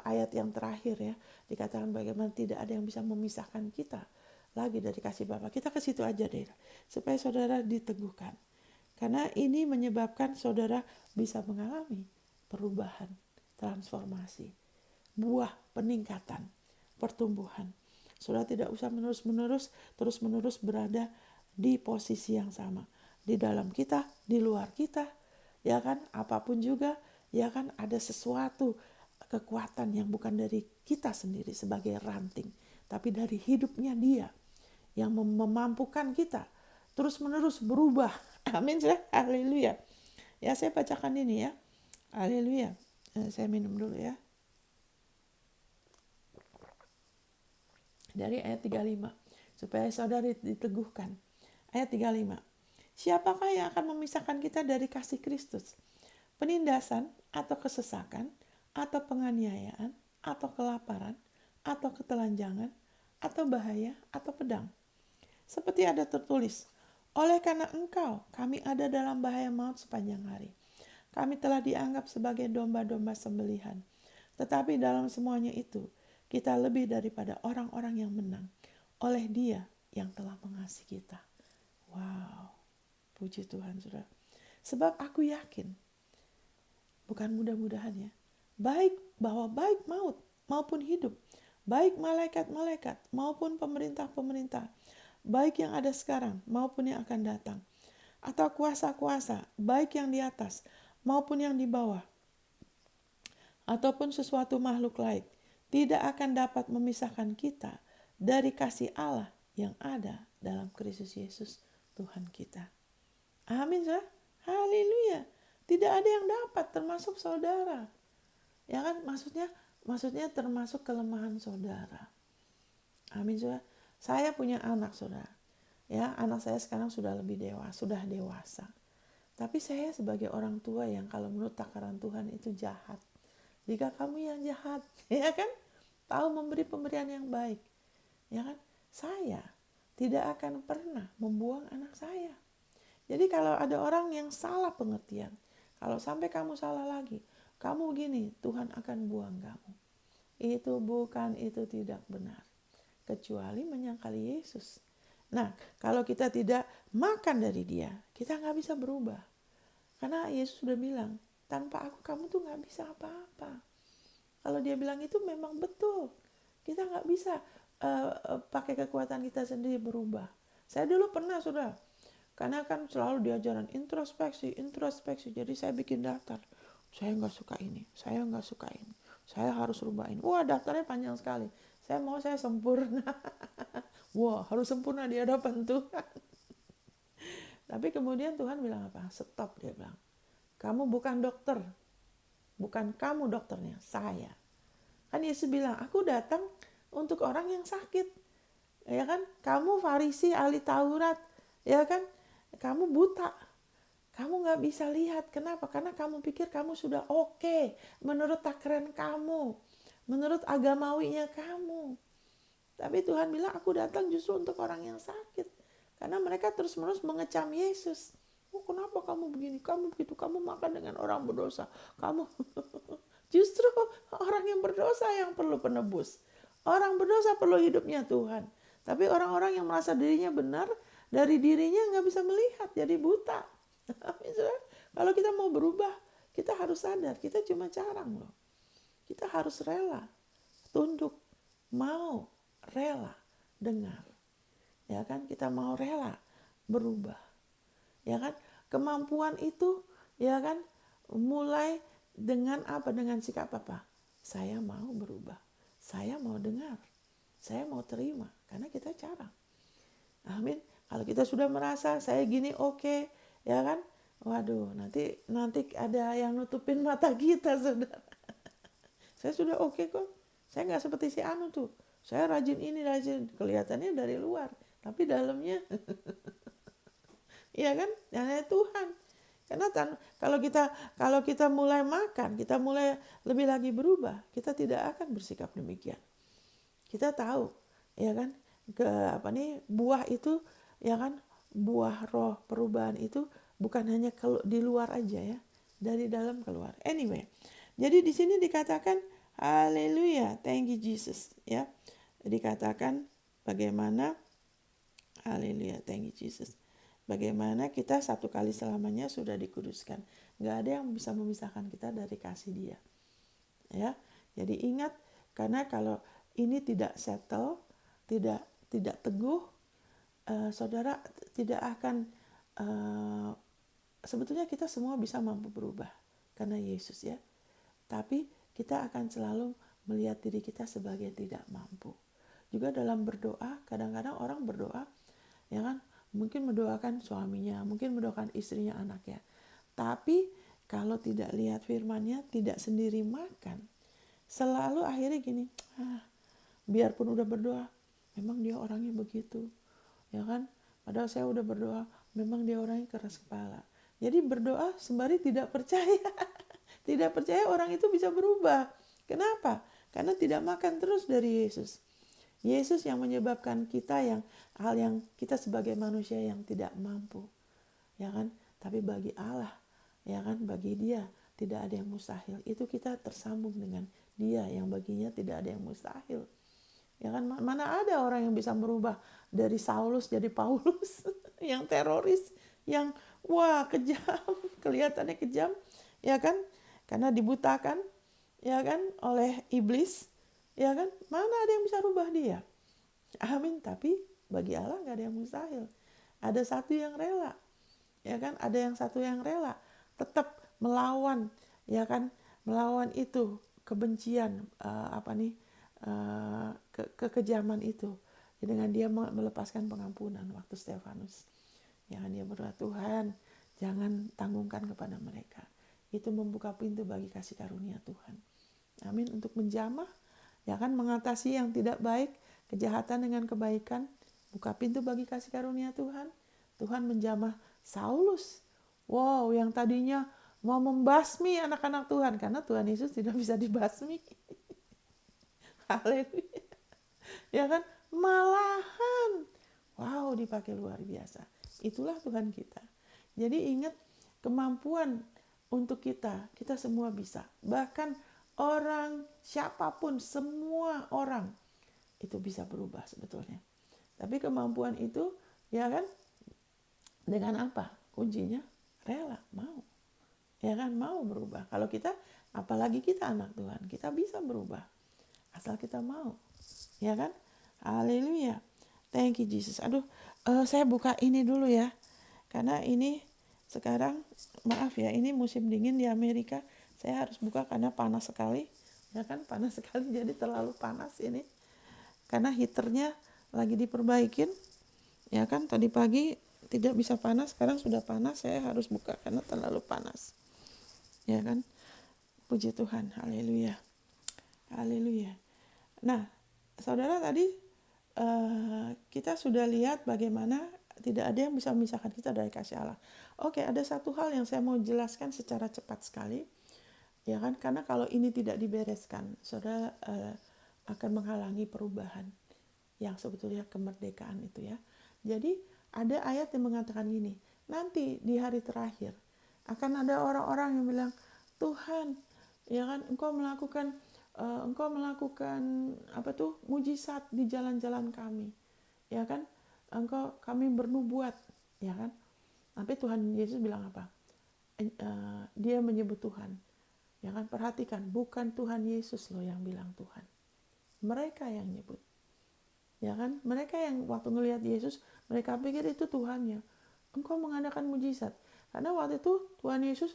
ayat yang terakhir ya, dikatakan bagaimana tidak ada yang bisa memisahkan kita lagi dari kasih Bapa. Kita ke situ aja deh, supaya saudara diteguhkan. Karena ini menyebabkan saudara bisa mengalami perubahan, transformasi, buah peningkatan, pertumbuhan. Saudara tidak usah terus-menerus berada di posisi yang sama. Di dalam kita, di luar kita, ya kan, apapun juga, ya kan, ada sesuatu kekuatan yang bukan dari kita sendiri sebagai ranting, tapi dari hidupnya Dia yang memampukan kita terus-menerus berubah. Amin, sudah. Haleluya. Ya, saya bacakan ini ya. Haleluya. Saya minum dulu ya. Dari ayat 35. Supaya saudara diteguhkan. Ayat 35. Siapakah yang akan memisahkan kita dari kasih Kristus? Penindasan atau kesesakan, atau penganiayaan, atau kelaparan, atau ketelanjangan, atau bahaya, atau pedang. Seperti ada tertulis, oleh karena engkau kami ada dalam bahaya maut sepanjang hari. Kami telah dianggap sebagai domba-domba sembelihan. Tetapi dalam semuanya itu, kita lebih daripada orang-orang yang menang oleh Dia yang telah mengasihi kita. Wow, puji Tuhan, saudara. Sebab aku yakin, bukan mudah-mudahan ya, baik maut maupun hidup, baik malaikat-malaikat maupun pemerintah-pemerintah, baik yang ada sekarang maupun yang akan datang, atau kuasa-kuasa, baik yang di atas maupun yang di bawah, ataupun sesuatu makhluk lain, tidak akan dapat memisahkan kita dari kasih Allah yang ada dalam Kristus Yesus Tuhan kita. Amin, saudara. Haleluya. Tidak ada yang dapat, termasuk saudara. Ya kan, maksudnya termasuk kelemahan saudara. Amin, saudara. Saya punya anak, saudara. Ya, anak saya sekarang sudah dewasa. Tapi saya sebagai orang tua yang kalau menurut takaran Tuhan itu jahat. Jika kamu yang jahat, ya kan, tahu memberi pemberian yang baik, ya kan, saya tidak akan pernah membuang anak saya. Jadi kalau ada orang yang salah pengertian, kalau sampai kamu salah lagi, kamu begini, Tuhan akan buang kamu. Itu tidak benar. Kecuali menyangkali Yesus. Nah, kalau kita tidak makan dari Dia, kita nggak bisa berubah. Karena Yesus sudah bilang, tanpa aku kamu tuh nggak bisa apa-apa. Kalau Dia bilang itu memang betul. Kita nggak bisa pakai kekuatan kita sendiri berubah. Saya dulu pernah, saudara. Karena kan selalu diajaran introspeksi. Jadi saya bikin daftar. Saya nggak suka ini, saya nggak suka ini. Saya harus rubah ini. Wah, daftarnya panjang sekali. Saya sempurna. Wah, harus sempurna di hadapan Tuhan. Tapi kemudian Tuhan bilang apa? Stop, dia bilang. Kamu bukan dokter. Bukan kamu dokternya, saya. Kan Yesus bilang, aku datang untuk orang yang sakit. Ya kan? Kamu Farisi, ahli Taurat. Ya kan? Kamu buta. Kamu gak bisa lihat. Kenapa? Karena kamu pikir kamu sudah oke. Menurut takaran kamu. Menurut agamawinya kamu. Tapi Tuhan bilang, aku datang justru untuk orang yang sakit. Karena mereka terus-menerus mengecam Yesus. Oh, kenapa kamu begini? Kamu begitu. Kamu makan dengan orang berdosa. Kamu justru orang yang berdosa yang perlu penebus. Orang berdosa perlu hidupnya Tuhan. Tapi orang-orang yang merasa dirinya benar, dari dirinya gak bisa melihat. Jadi buta. Kalau kita mau berubah, kita harus sadar. Kita cuma carang loh. Kita harus rela. Tunduk. Mau rela dengar, ya kan, kita mau rela berubah, ya kan, kemampuan itu, ya kan, mulai dengan apa, dengan sikap apa, saya mau berubah, saya mau dengar, saya mau terima, Karena kita jarang. Amin. Kalau kita sudah merasa saya gini oke, ya kan? Waduh, nanti ada yang nutupin mata kita, saudara. Saya sudah oke kok. Saya nggak seperti si Anu tuh. Saya rajin ini, rajin. Kelihatannya dari luar. Tapi dalamnya, iya kan? Hanya Tuhan. Karena kalau kita mulai makan, kita mulai lebih lagi berubah, kita tidak akan bersikap demikian. Kita tahu, ya kan? Buah itu, ya kan? Buah roh perubahan itu bukan hanya di luar aja ya, dari dalam keluar. Anyway, jadi di sini dikatakan haleluya, thank you Jesus ya. Dikatakan bagaimana haleluya, thank you Jesus. Bagaimana kita satu kali selamanya sudah dikuduskan. Gak ada yang bisa memisahkan kita dari kasih Dia. Ya, jadi ingat, karena kalau ini tidak settle, tidak teguh, saudara tidak akan. Sebetulnya kita semua bisa mampu berubah karena Yesus ya. Tapi kita akan selalu melihat diri kita sebagai tidak mampu. Juga dalam berdoa, kadang-kadang orang berdoa, ya kan, mungkin mendoakan suaminya, mungkin mendoakan istrinya, anaknya. Tapi kalau tidak lihat firman-Nya, tidak sendiri makan, selalu akhirnya gini, biarpun udah berdoa, memang dia orangnya begitu, ya kan? Padahal saya udah berdoa, memang dia orangnya keras kepala. Jadi berdoa sembari tidak percaya. Tidak percaya orang itu bisa berubah. Kenapa? Karena tidak makan terus dari Yesus. Yesus yang menyebabkan hal yang kita sebagai manusia yang tidak mampu, ya kan? Tapi bagi Allah, ya kan, bagi Dia tidak ada yang mustahil. Itu kita tersambung dengan Dia yang baginya tidak ada yang mustahil. Ya kan, mana ada orang yang bisa merubah dari Saulus jadi Paulus, yang teroris, yang kejam, kelihatannya kejam, ya kan? Karena dibutakan, ya kan, oleh iblis, ya kan? Mana ada yang bisa rubah dia? Amin. Tapi bagi Allah nggak ada yang mustahil. Ada satu yang rela, ya kan? Ada yang satu yang rela tetap melawan, ya kan? Melawan itu kebencian, kekejaman itu. Dengan dia melepaskan pengampunan waktu Stefanus. Ya kan, dia berdoa, Tuhan, jangan tanggungkan kepada mereka. Itu membuka pintu bagi kasih karunia Tuhan. Amin. Untuk menjamah, ya kan, mengatasi yang tidak baik, kejahatan dengan kebaikan, buka pintu bagi kasih karunia Tuhan. Tuhan menjamah Saulus. Wow, yang tadinya mau membasmi anak-anak Tuhan, karena Tuhan Yesus tidak bisa dibasmi. Haleluya. Ya kan, malahan wow, dipakai luar biasa. Itulah Tuhan kita. Jadi ingat, kemampuan untuk kita semua bisa. Bahkan orang, siapapun, semua orang itu bisa berubah sebetulnya. Tapi kemampuan itu, ya kan, dengan apa? Kuncinya rela, mau. Ya kan, mau berubah. Kalau kita, apalagi kita anak Tuhan, kita bisa berubah. Asal kita mau. Ya kan? Haleluya. Thank you Jesus. Saya buka ini dulu ya. Karena ini sekarang, maaf ya, ini musim dingin di Amerika. Saya harus buka karena panas sekali. Ya kan, panas sekali, jadi terlalu panas ini. Karena heaternya lagi diperbaikin. Ya kan, tadi pagi tidak bisa panas, sekarang sudah panas, saya harus buka karena terlalu panas. Ya kan? Puji Tuhan. Haleluya. Haleluya. Nah, saudara, tadi kita sudah lihat bagaimana tidak ada yang bisa memisahkan kita dari kasih Allah. Oke, ada satu hal yang saya mau jelaskan secara cepat sekali, ya kan? Karena kalau ini tidak dibereskan, saudara akan menghalangi perubahan yang sebetulnya kemerdekaan itu ya. Jadi ada ayat yang mengatakan gini, nanti di hari terakhir akan ada orang-orang yang bilang, Tuhan, ya kan, engkau melakukan mujizat di jalan-jalan kami, ya kan, kami bernubuat, ya kan. Tapi Tuhan Yesus bilang apa? Dia menyebut Tuhan, ya kan. Perhatikan, bukan Tuhan Yesus loh yang bilang Tuhan, mereka yang nyebut, ya kan. Mereka yang waktu ngelihat Yesus, mereka pikir itu Tuhannya. Engkau mengadakan mujizat, karena waktu itu Tuhan Yesus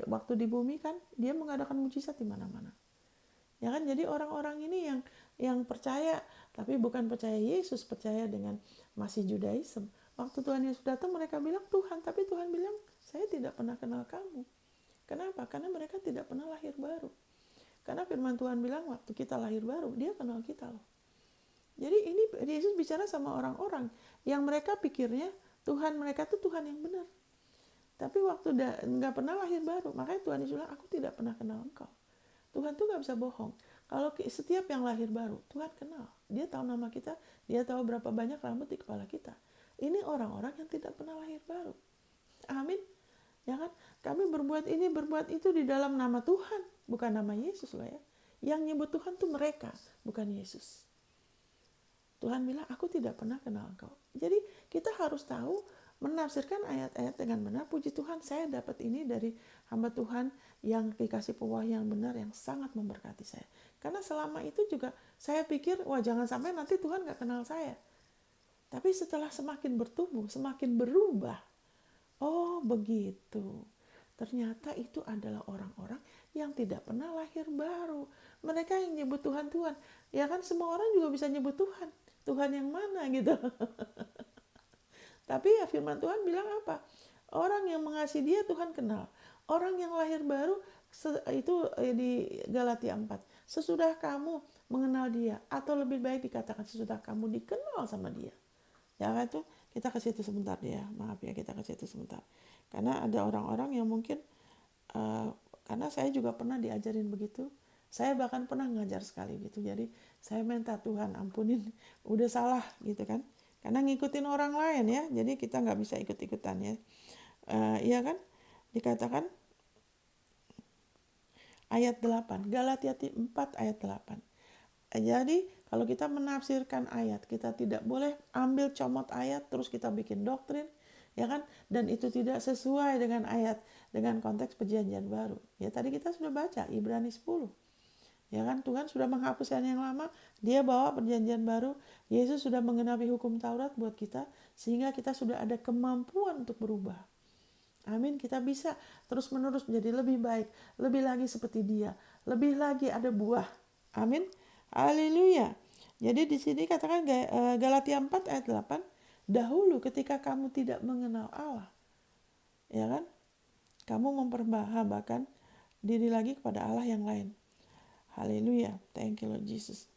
waktu di bumi kan, dia mengadakan mujizat di mana-mana. Ya kan, jadi orang-orang ini yang percaya, tapi bukan percaya Yesus, percaya dengan masih Judaism. Waktu Tuhan Yesus datang mereka bilang Tuhan, tapi Tuhan bilang saya tidak pernah kenal kamu. Kenapa? Karena mereka tidak pernah lahir baru. Karena firman Tuhan bilang waktu kita lahir baru, dia kenal kita loh. Jadi ini Yesus bicara sama orang-orang yang mereka pikirnya Tuhan mereka tuh Tuhan yang benar. Tapi waktu nggak pernah lahir baru, makanya Tuhan Yesus bilang, aku tidak pernah kenal engkau. Tuhan tuh nggak bisa bohong. Kalau setiap yang lahir baru, Tuhan kenal. Dia tahu nama kita, dia tahu berapa banyak rambut di kepala kita. Ini orang-orang yang tidak pernah lahir baru. Amin. Ya kan? Kami berbuat ini, berbuat itu di dalam nama Tuhan, bukan nama Yesus loh ya. Yang nyebut Tuhan tuh mereka, bukan Yesus. Tuhan bilang, aku tidak pernah kenal engkau. Jadi kita harus tahu menafsirkan ayat-ayat dengan benar. Puji Tuhan, saya dapat ini dari hamba Tuhan yang dikasih pewahyu yang benar, yang sangat memberkati saya. Karena selama itu juga saya pikir, wah jangan sampai nanti Tuhan gak kenal saya. Tapi setelah semakin bertumbuh, semakin berubah, oh begitu. Ternyata itu adalah orang-orang yang tidak pernah lahir baru. Mereka yang nyebut Tuhan, Tuhan. Ya kan semua orang juga bisa nyebut Tuhan. Tuhan yang mana gitu. Tapi ya firman Tuhan bilang apa? Orang yang mengasihi dia Tuhan kenal. Orang yang lahir baru itu di Galatia 4. Sesudah kamu mengenal dia, atau lebih baik dikatakan sesudah kamu dikenal sama dia. Ya kan tuh kita ke situ sebentar ya. Maaf ya kita ke situ sebentar. Karena ada orang-orang yang mungkin karena saya juga pernah diajarin begitu. Saya bahkan pernah ngajar sekali gitu. Jadi saya minta Tuhan ampunin, udah salah gitu kan. Karena ngikutin orang lain ya. Jadi kita nggak bisa ikut-ikutan ya. Iya kan? Dikatakan ayat 8. Galatia 4 ayat 8. Jadi kalau kita menafsirkan ayat, kita tidak boleh ambil comot ayat terus kita bikin doktrin, ya kan? Dan itu tidak sesuai dengan ayat, dengan konteks perjanjian baru. Ya tadi kita sudah baca Ibrani 10. Ya kan, Tuhan sudah menghapuskan yang lama, dia bawa perjanjian baru, Yesus sudah mengenapi hukum Taurat buat kita, sehingga kita sudah ada kemampuan untuk berubah. Amin, kita bisa terus menerus menjadi lebih baik, lebih lagi seperti dia, lebih lagi ada buah. Amin, haleluya. Jadi di sini katakan Galatia 4 ayat 8, dahulu ketika kamu tidak mengenal Allah, ya kan, kamu memperhambakan diri lagi kepada Allah yang lain. Haleluya. Thank you Lord Jesus.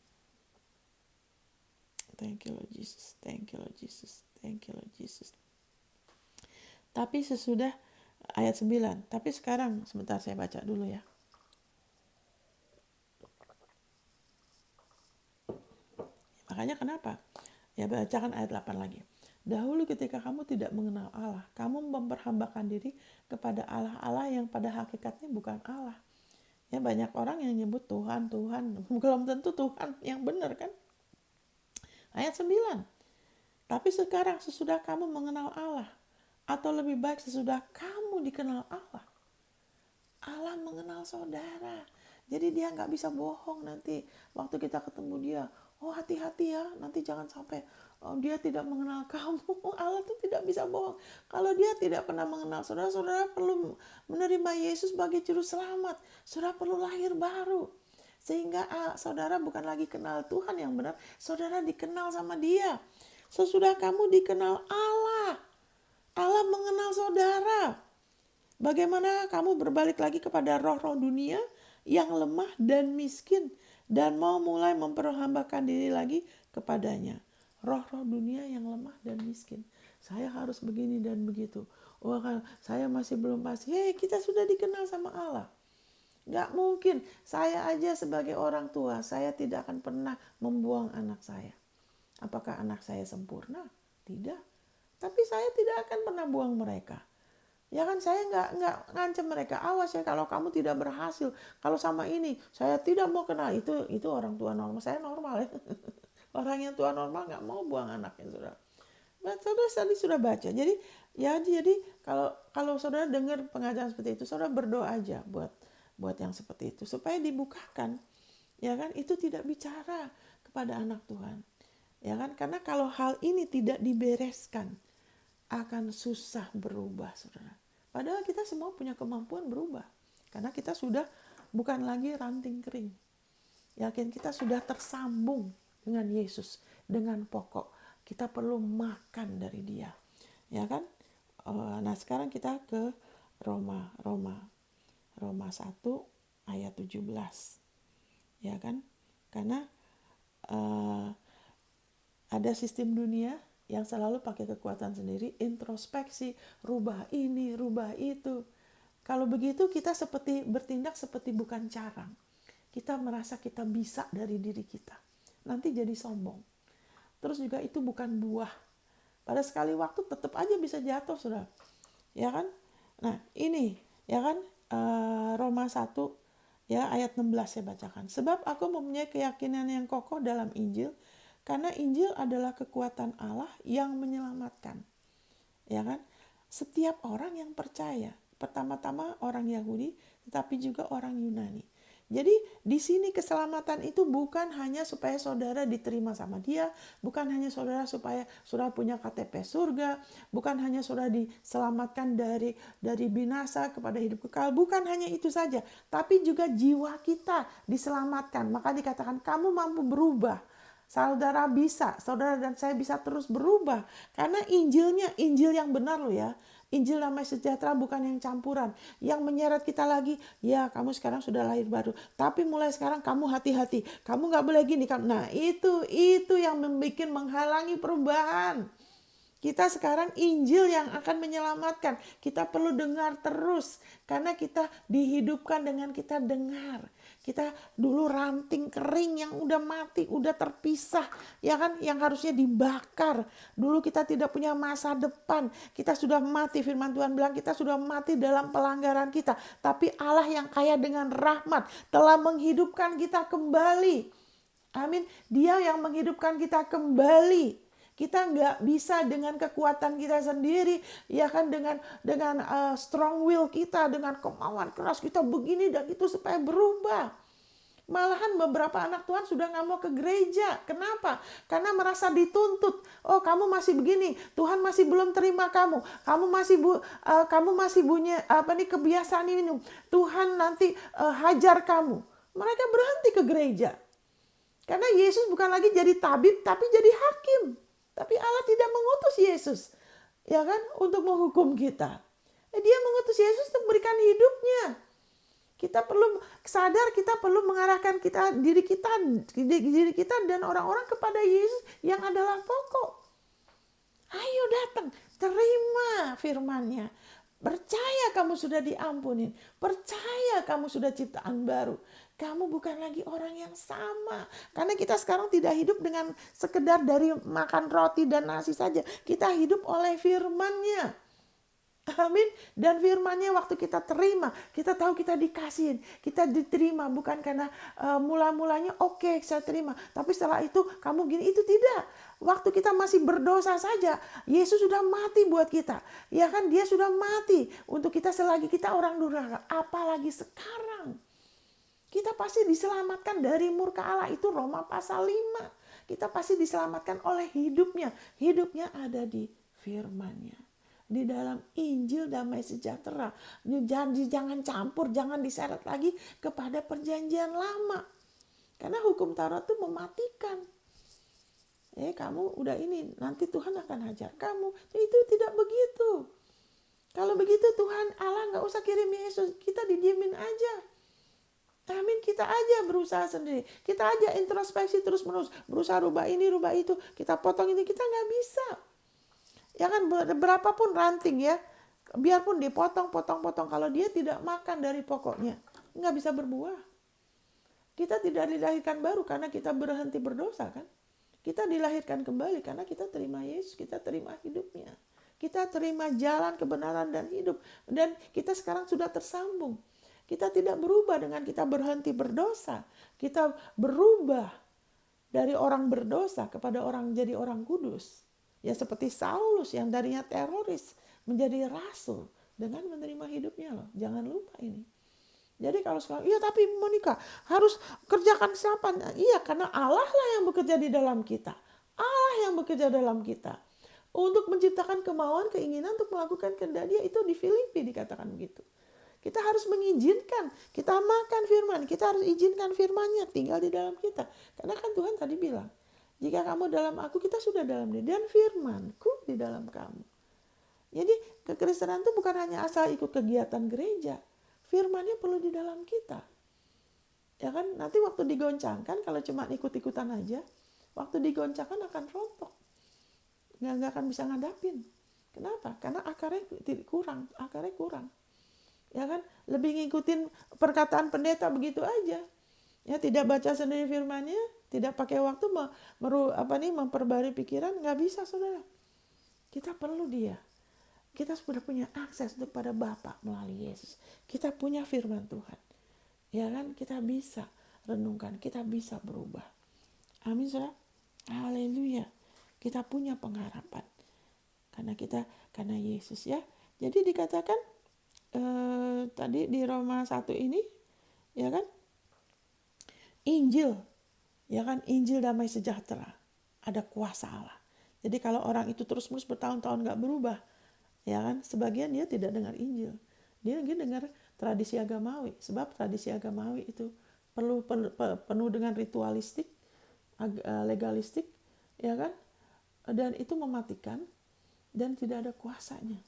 Thank you Lord Jesus. Thank you Lord Jesus. Thank you Lord Jesus. Tapi sesudah ayat 9. Tapi sekarang sebentar saya baca dulu ya. Makanya kenapa? Ya bacakan ayat 8 lagi. Dahulu ketika kamu tidak mengenal Allah, kamu memperhambakan diri kepada Allah-Allah yang pada hakikatnya bukan Allah. Ya banyak orang yang nyebut Tuhan, belum tentu Tuhan yang benar kan. Ayat 9. Tapi sekarang sesudah kamu mengenal Allah, atau lebih baik sesudah kamu dikenal Allah, Allah mengenal saudara. Jadi dia gak bisa bohong nanti waktu kita ketemu dia. Oh hati-hati ya, nanti jangan sampai dia tidak mengenal kamu. Allah tuh tidak bisa bohong. Kalau dia tidak pernah mengenal saudara, saudara perlu menerima Yesus sebagai juru selamat. Saudara perlu lahir baru. Sehingga saudara bukan lagi kenal Tuhan yang benar, saudara dikenal sama dia. Sesudah kamu dikenal Allah, Allah mengenal saudara. Bagaimana kamu berbalik lagi kepada roh-roh dunia yang lemah dan miskin dan mau mulai memperhambakan diri lagi kepadanya. Roh-roh dunia yang lemah dan miskin. Saya harus begini dan begitu. Wah, saya masih belum pasti. Kita sudah dikenal sama Allah. Gak mungkin, saya aja sebagai orang tua, saya tidak akan pernah membuang anak saya. Apakah anak saya sempurna? Tidak. Tapi saya tidak akan pernah buang mereka. Ya kan, saya nggak ngancam mereka. Awas ya kalau kamu tidak berhasil. Kalau sama ini, saya tidak mau kenal. Itu orang tua normal. Saya normal ya. Orang yang tua normal nggak mau buang anaknya, saudara. Saudara tadi sudah baca. Jadi kalau saudara dengar pengajaran seperti itu, saudara berdoa aja buat yang seperti itu supaya dibukakan, ya kan, itu tidak bicara kepada anak Tuhan, ya kan, karena kalau hal ini tidak dibereskan akan susah berubah, saudara. Padahal kita semua punya kemampuan berubah karena kita sudah bukan lagi ranting kering, Yakin kita sudah tersambung dengan Yesus, dengan pokok. Kita perlu makan dari Dia. Ya kan? Nah, sekarang kita ke Roma 1 ayat 17. Ya kan? Karena ada sistem dunia yang selalu pakai kekuatan sendiri, introspeksi, rubah ini, rubah itu. Kalau begitu kita seperti bertindak seperti bukan carang. Kita merasa kita bisa dari diri kita. Nanti jadi sombong. Terus juga itu bukan buah. Pada sekali waktu tetap aja bisa jatuh, Saudara. Ya kan? Nah, ini ya kan Roma 1 ya ayat 16 saya bacakan. Sebab aku mempunyai keyakinan yang kokoh dalam Injil, karena Injil adalah kekuatan Allah yang menyelamatkan. Ya kan? Setiap orang yang percaya, pertama-tama orang Yahudi, tetapi juga orang Yunani. Jadi di sini keselamatan itu bukan hanya supaya saudara diterima sama Dia, bukan hanya saudara supaya saudara punya KTP surga, bukan hanya saudara diselamatkan dari binasa kepada hidup kekal, bukan hanya itu saja, tapi juga jiwa kita diselamatkan. Maka dikatakan kamu mampu berubah. Saudara dan saya bisa terus berubah. Karena Injilnya, Injil yang benar loh ya. Injil damai sejahtera bukan yang campuran. Yang menyeret kita lagi, ya kamu sekarang sudah lahir baru. Tapi mulai sekarang kamu hati-hati. Kamu gak boleh gini. Nah itu yang membuat menghalangi perubahan. Kita sekarang Injil yang akan menyelamatkan. Kita perlu dengar terus. Karena kita dihidupkan dengan kita dengar. Kita dulu ranting kering yang udah mati, udah terpisah. Ya kan, yang harusnya dibakar. Dulu kita tidak punya masa depan. Kita sudah mati, firman Tuhan bilang kita sudah mati dalam pelanggaran kita. Tapi Allah yang kaya dengan rahmat telah menghidupkan kita kembali. Amin. Dia yang menghidupkan kita kembali. Kita nggak bisa dengan kekuatan kita sendiri, ya kan, dengan strong will kita, dengan kemauan keras kita begini dan itu supaya berubah. Malahan beberapa anak Tuhan sudah nggak mau ke gereja. Kenapa? Karena merasa dituntut. Oh, kamu masih begini, Tuhan masih belum terima kamu. Kamu masih punya kebiasaan ini. Tuhan nanti hajar kamu. Mereka berhenti ke gereja. Karena Yesus bukan lagi jadi tabib, tapi jadi hakim. Tapi Allah tidak mengutus Yesus, ya kan, untuk menghukum kita. Dia mengutus Yesus untuk berikan hidupnya. Kita perlu sadar, kita perlu mengarahkan diri kita dan orang-orang kepada Yesus yang adalah pokok. Ayo datang, terima firman-Nya. Percaya kamu sudah diampunin. Percaya kamu sudah ciptaan baru. Kamu bukan lagi orang yang sama. Karena kita sekarang tidak hidup dengan sekedar dari makan roti dan nasi saja. Kita hidup oleh firman-Nya. Amin. Dan firman-Nya waktu kita terima, kita tahu kita dikasihin, kita diterima. Bukan karena mula-mulanya oke, saya terima. Tapi setelah itu kamu gini, itu tidak. Waktu kita masih berdosa saja, Yesus sudah mati buat kita. Ya kan, Dia sudah mati untuk kita selagi kita orang durhaka. Apalagi sekarang. Kita pasti diselamatkan dari murka Allah. Itu Roma pasal 5. Kita pasti diselamatkan oleh hidupnya. Hidupnya ada di firman-Nya. Di dalam Injil damai sejahtera. Jangan campur, jangan diseret lagi kepada perjanjian lama. Karena hukum Taurat itu mematikan. Kamu udah ini, nanti Tuhan akan hajar kamu. Itu tidak begitu. Kalau begitu Tuhan Allah gak usah kirim Yesus. Kita didiemin aja. Amin, kita aja berusaha sendiri. Kita aja introspeksi terus-menerus. Berusaha rubah ini, rubah itu. Kita potong ini, kita gak bisa. Ya kan, berapapun ranting ya. Biarpun dipotong. Kalau dia tidak makan dari pokoknya, gak bisa berbuah. Kita tidak dilahirkan baru karena kita berhenti berdosa kan. Kita dilahirkan kembali karena kita terima Yesus. Kita terima hidupnya. Kita terima jalan kebenaran dan hidup. Dan kita sekarang sudah tersambung. Kita tidak berubah dengan kita berhenti berdosa. Kita berubah dari orang berdosa kepada jadi orang kudus. Ya seperti Saulus yang darinya teroris menjadi rasul dengan menerima hidupnya loh. Jangan lupa ini. Jadi kalau sekarang, iya tapi Monica harus kerjakan siapa? Iya, karena Allah lah yang bekerja di dalam kita. Allah yang bekerja dalam kita. Untuk menciptakan kemauan, keinginan untuk melakukan kehendak Dia. Itu di Filipi dikatakan begitu. Kita harus mengizinkan, kita makan firman, kita harus izinkan firman-Nya tinggal di dalam kita. Karena kan Tuhan tadi bilang, jika kamu dalam aku, kita sudah dalam dia, dan firman-Ku di dalam kamu. Jadi kekristenan itu bukan hanya asal ikut kegiatan gereja, firman-Nya perlu di dalam kita. Ya kan, nanti waktu digoncangkan, kalau cuma ikut-ikutan aja, waktu digoncangkan akan rontok. Nggak akan bisa ngadapin. Kenapa? Karena akarnya kurang. Ya kan, lebih ngikutin perkataan pendeta begitu aja. Ya, tidak baca sendiri firman-Nya, tidak pakai waktu memperbarui pikiran, nggak bisa, saudara. Kita perlu dia. Kita sudah punya akses untuk pada Bapa melalui Yesus. Kita punya firman Tuhan. Ya kan, kita bisa renungkan, kita bisa berubah. Amin, saudara. Haleluya. Kita punya pengharapan. Karena Yesus, ya. Jadi dikatakan tadi di Roma 1 ini, ya kan, Injil, ya kan, Injil damai sejahtera, ada kuasa Allah. Jadi kalau orang itu terus-menerus bertahun-tahun gak berubah, ya kan, sebagian dia tidak dengar Injil, dia dengar tradisi agamawi, sebab tradisi agamawi itu penuh dengan ritualistik, legalistik, ya kan, dan itu mematikan dan tidak ada kuasanya.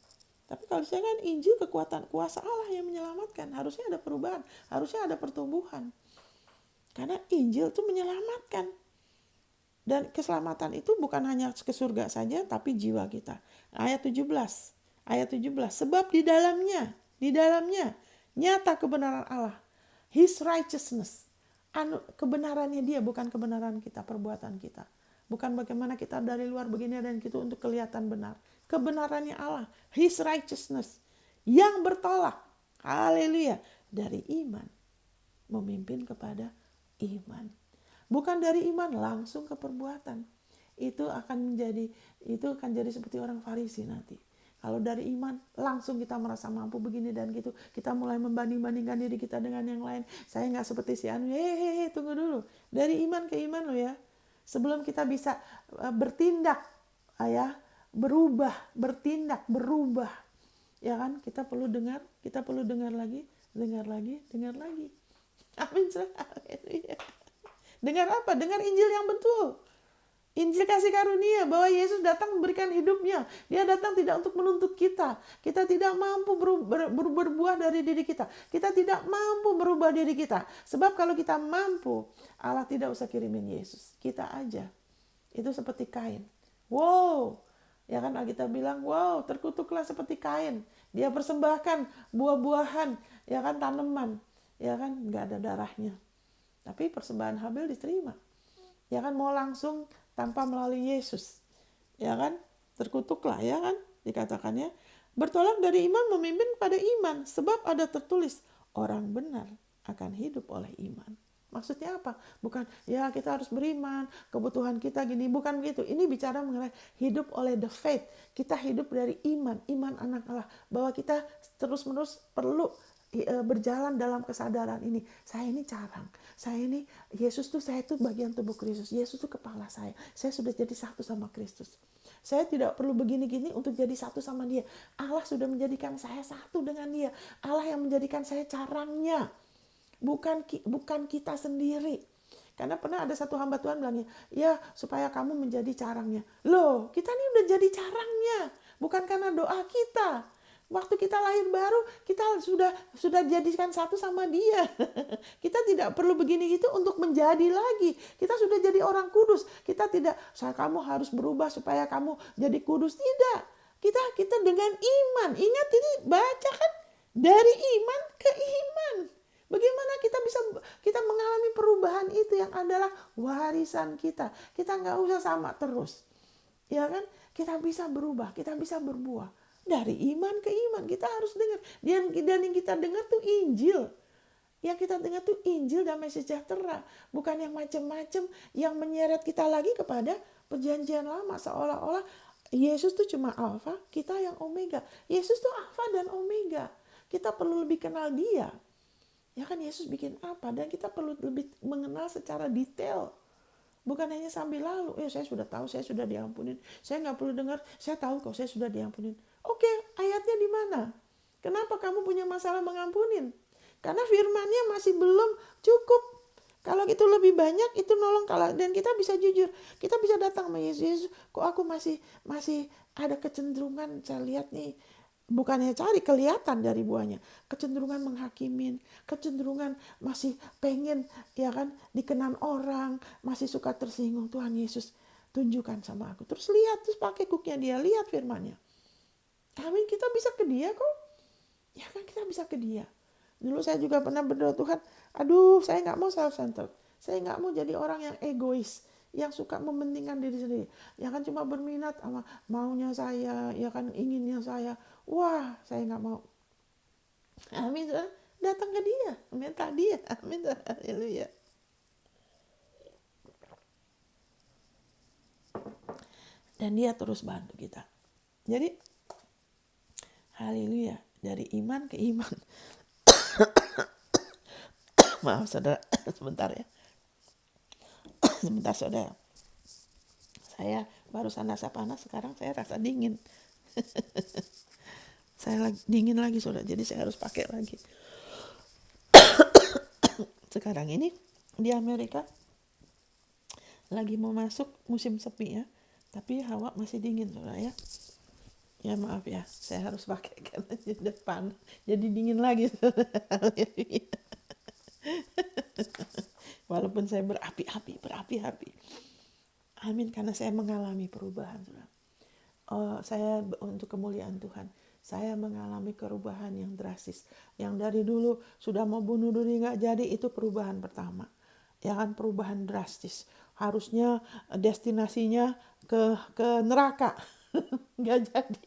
Tapi kalau saya kan Injil, kekuatan kuasa Allah yang menyelamatkan, harusnya ada perubahan, harusnya ada pertumbuhan. Karena Injil itu menyelamatkan. Dan keselamatan itu bukan hanya ke surga saja, tapi jiwa kita. Ayat 17. Sebab di dalamnya nyata kebenaran Allah. His righteousness. Kebenarannya dia, bukan kebenaran kita, perbuatan kita. Bukan bagaimana kita dari luar begini dan gitu untuk kelihatan benar. Kebenarannya Allah, His righteousness, yang bertolak, haleluya, dari iman memimpin kepada iman. Bukan dari iman langsung ke perbuatan. Itu akan jadi seperti orang Farisi nanti. Kalau dari iman langsung kita merasa mampu begini dan gitu, kita mulai membanding-bandingkan diri kita dengan yang lain. Saya nggak seperti si Anu. Tunggu dulu. Dari iman ke iman lo ya. Sebelum kita bisa bertindak, berubah, ya kan, kita perlu dengar lagi. Amin. Dengar apa? Dengar Injil yang betul. Injil kasih karunia bahwa Yesus datang memberikan hidupnya. Dia datang tidak untuk menuntut kita. Kita tidak mampu berbuah dari diri kita. Kita tidak mampu berubah diri kita. Sebab kalau kita mampu, Allah tidak usah kirimin Yesus. Kita aja. Itu seperti Kain. Wow. Ya kan, Alkitab bilang, wow, terkutuklah seperti Kain. Dia persembahkan buah-buahan, ya kan, tanaman. Ya kan, nggak ada darahnya. Tapi persembahan Habel diterima. Ya kan, mau langsung tanpa melalui Yesus. Ya kan, terkutuklah, ya kan, dikatakannya. Bertolak dari iman memimpin pada iman. Sebab ada tertulis, orang benar akan hidup oleh iman. Maksudnya apa? Bukan, ya kita harus beriman, kebutuhan kita gini. Bukan begitu. Ini bicara mengenai hidup oleh the faith. Kita hidup dari iman anak Allah. Bahwa kita terus-menerus perlu berjalan dalam kesadaran ini. Saya ini carang. Saya ini, Yesus tuh, saya tuh bagian tubuh Kristus. Yesus tuh kepala saya. Saya sudah jadi satu sama Kristus. Saya tidak perlu begini-gini untuk jadi satu sama dia. Allah sudah menjadikan saya satu dengan dia. Allah yang menjadikan saya carangnya. Bukan kita sendiri. Karena pernah ada satu hamba Tuhan bilangnya, ya supaya kamu menjadi carangnya. Loh, kita ini udah jadi carangnya. Bukan karena doa kita. Waktu kita lahir baru, kita sudah jadikan satu sama dia. Kita tidak perlu begini gitu untuk menjadi lagi. Kita sudah jadi orang kudus. Kita tidak, kamu harus berubah supaya kamu jadi kudus. Tidak. Kita dengan iman. Ingat ini baca kan, dari iman ke iman. Bagaimana kita mengalami perubahan itu yang adalah warisan kita. Kita nggak usah sama terus. Ya kan? Kita bisa berubah, kita bisa berbuah. Dari iman ke iman kita harus dengar. Dan yang kita dengar tuh Injil. Yang kita dengar tuh Injil damai sejahtera. Bukan yang macam-macam yang menyeret kita lagi kepada perjanjian lama. Seolah-olah Yesus tuh cuma Alfa, kita yang Omega. Yesus tuh Alfa dan Omega. Kita perlu lebih kenal dia. Ya kan, Yesus bikin apa? Dan kita perlu lebih mengenal secara detail. Bukan hanya sambil lalu, saya sudah tahu, saya sudah diampunin. Saya nggak perlu dengar, saya tahu kok saya sudah diampunin. Oke, ayatnya di mana? Kenapa kamu punya masalah mengampunin? Karena firman-Nya masih belum cukup. Kalau itu lebih banyak, itu nolong. Kalau dan kita bisa jujur, kita bisa datang sama Yesus. Yesus, kok aku masih ada kecenderungan, saya lihat nih, bukannya cari, kelihatan dari buahnya, kecenderungan menghakimin, kecenderungan masih pengen, ya kan, dikenan orang, masih suka tersinggung. Tuhan Yesus, tunjukkan sama aku. Terus lihat, terus pakai cooknya dia, lihat firman-Nya. Amin, kita bisa ke dia kok. Ya kan, kita bisa ke dia. Dulu saya juga pernah berdoa, Tuhan, aduh saya nggak mau self-centered. Saya nggak mau jadi orang yang egois, yang suka mementingkan diri sendiri. Ya kan cuma berminat sama maunya saya, ya kan inginnya saya. Wah, saya nggak mau. Amin, datang ke dia, minta dia. Amin, haleluya. Dan dia terus bantu kita. Jadi, haleluya, dari iman ke iman. Maaf saudara, sebentar ya. Sebentar saudara. Saya barusan rasa panas, sekarang saya rasa dingin. Saya dingin lagi saudara, jadi saya harus pakai lagi. Sekarang ini di Amerika lagi mau masuk musim sepi ya, tapi hawa masih dingin saudara ya. Ya maaf ya, saya harus pakai karena di depan jadi dingin lagi saudara. Walaupun saya berapi-api. Amin, karena saya mengalami perubahan saudara. Saya untuk kemuliaan Tuhan, saya mengalami perubahan yang drastis. Yang dari dulu sudah mau bunuh diri nggak jadi, itu perubahan pertama. Ya kan, perubahan drastis. Harusnya destinasinya ke neraka, nggak jadi.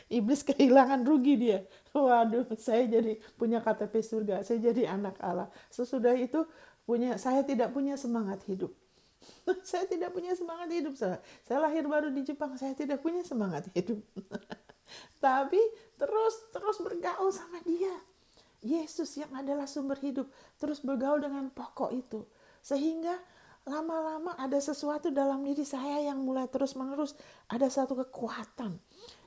Iblis kehilangan, rugi dia. Waduh, saya jadi punya KTP surga, saya jadi anak Allah. Sesudah itu saya tidak punya semangat hidup. Saya tidak punya semangat hidup. Saya lahir baru di Jepang, saya tidak punya semangat hidup. Tapi terus bergaul sama dia. Yesus yang adalah sumber hidup. Terus bergaul dengan pokok itu. Sehingga lama-lama ada sesuatu dalam diri saya yang mulai terus-menerus ada satu kekuatan.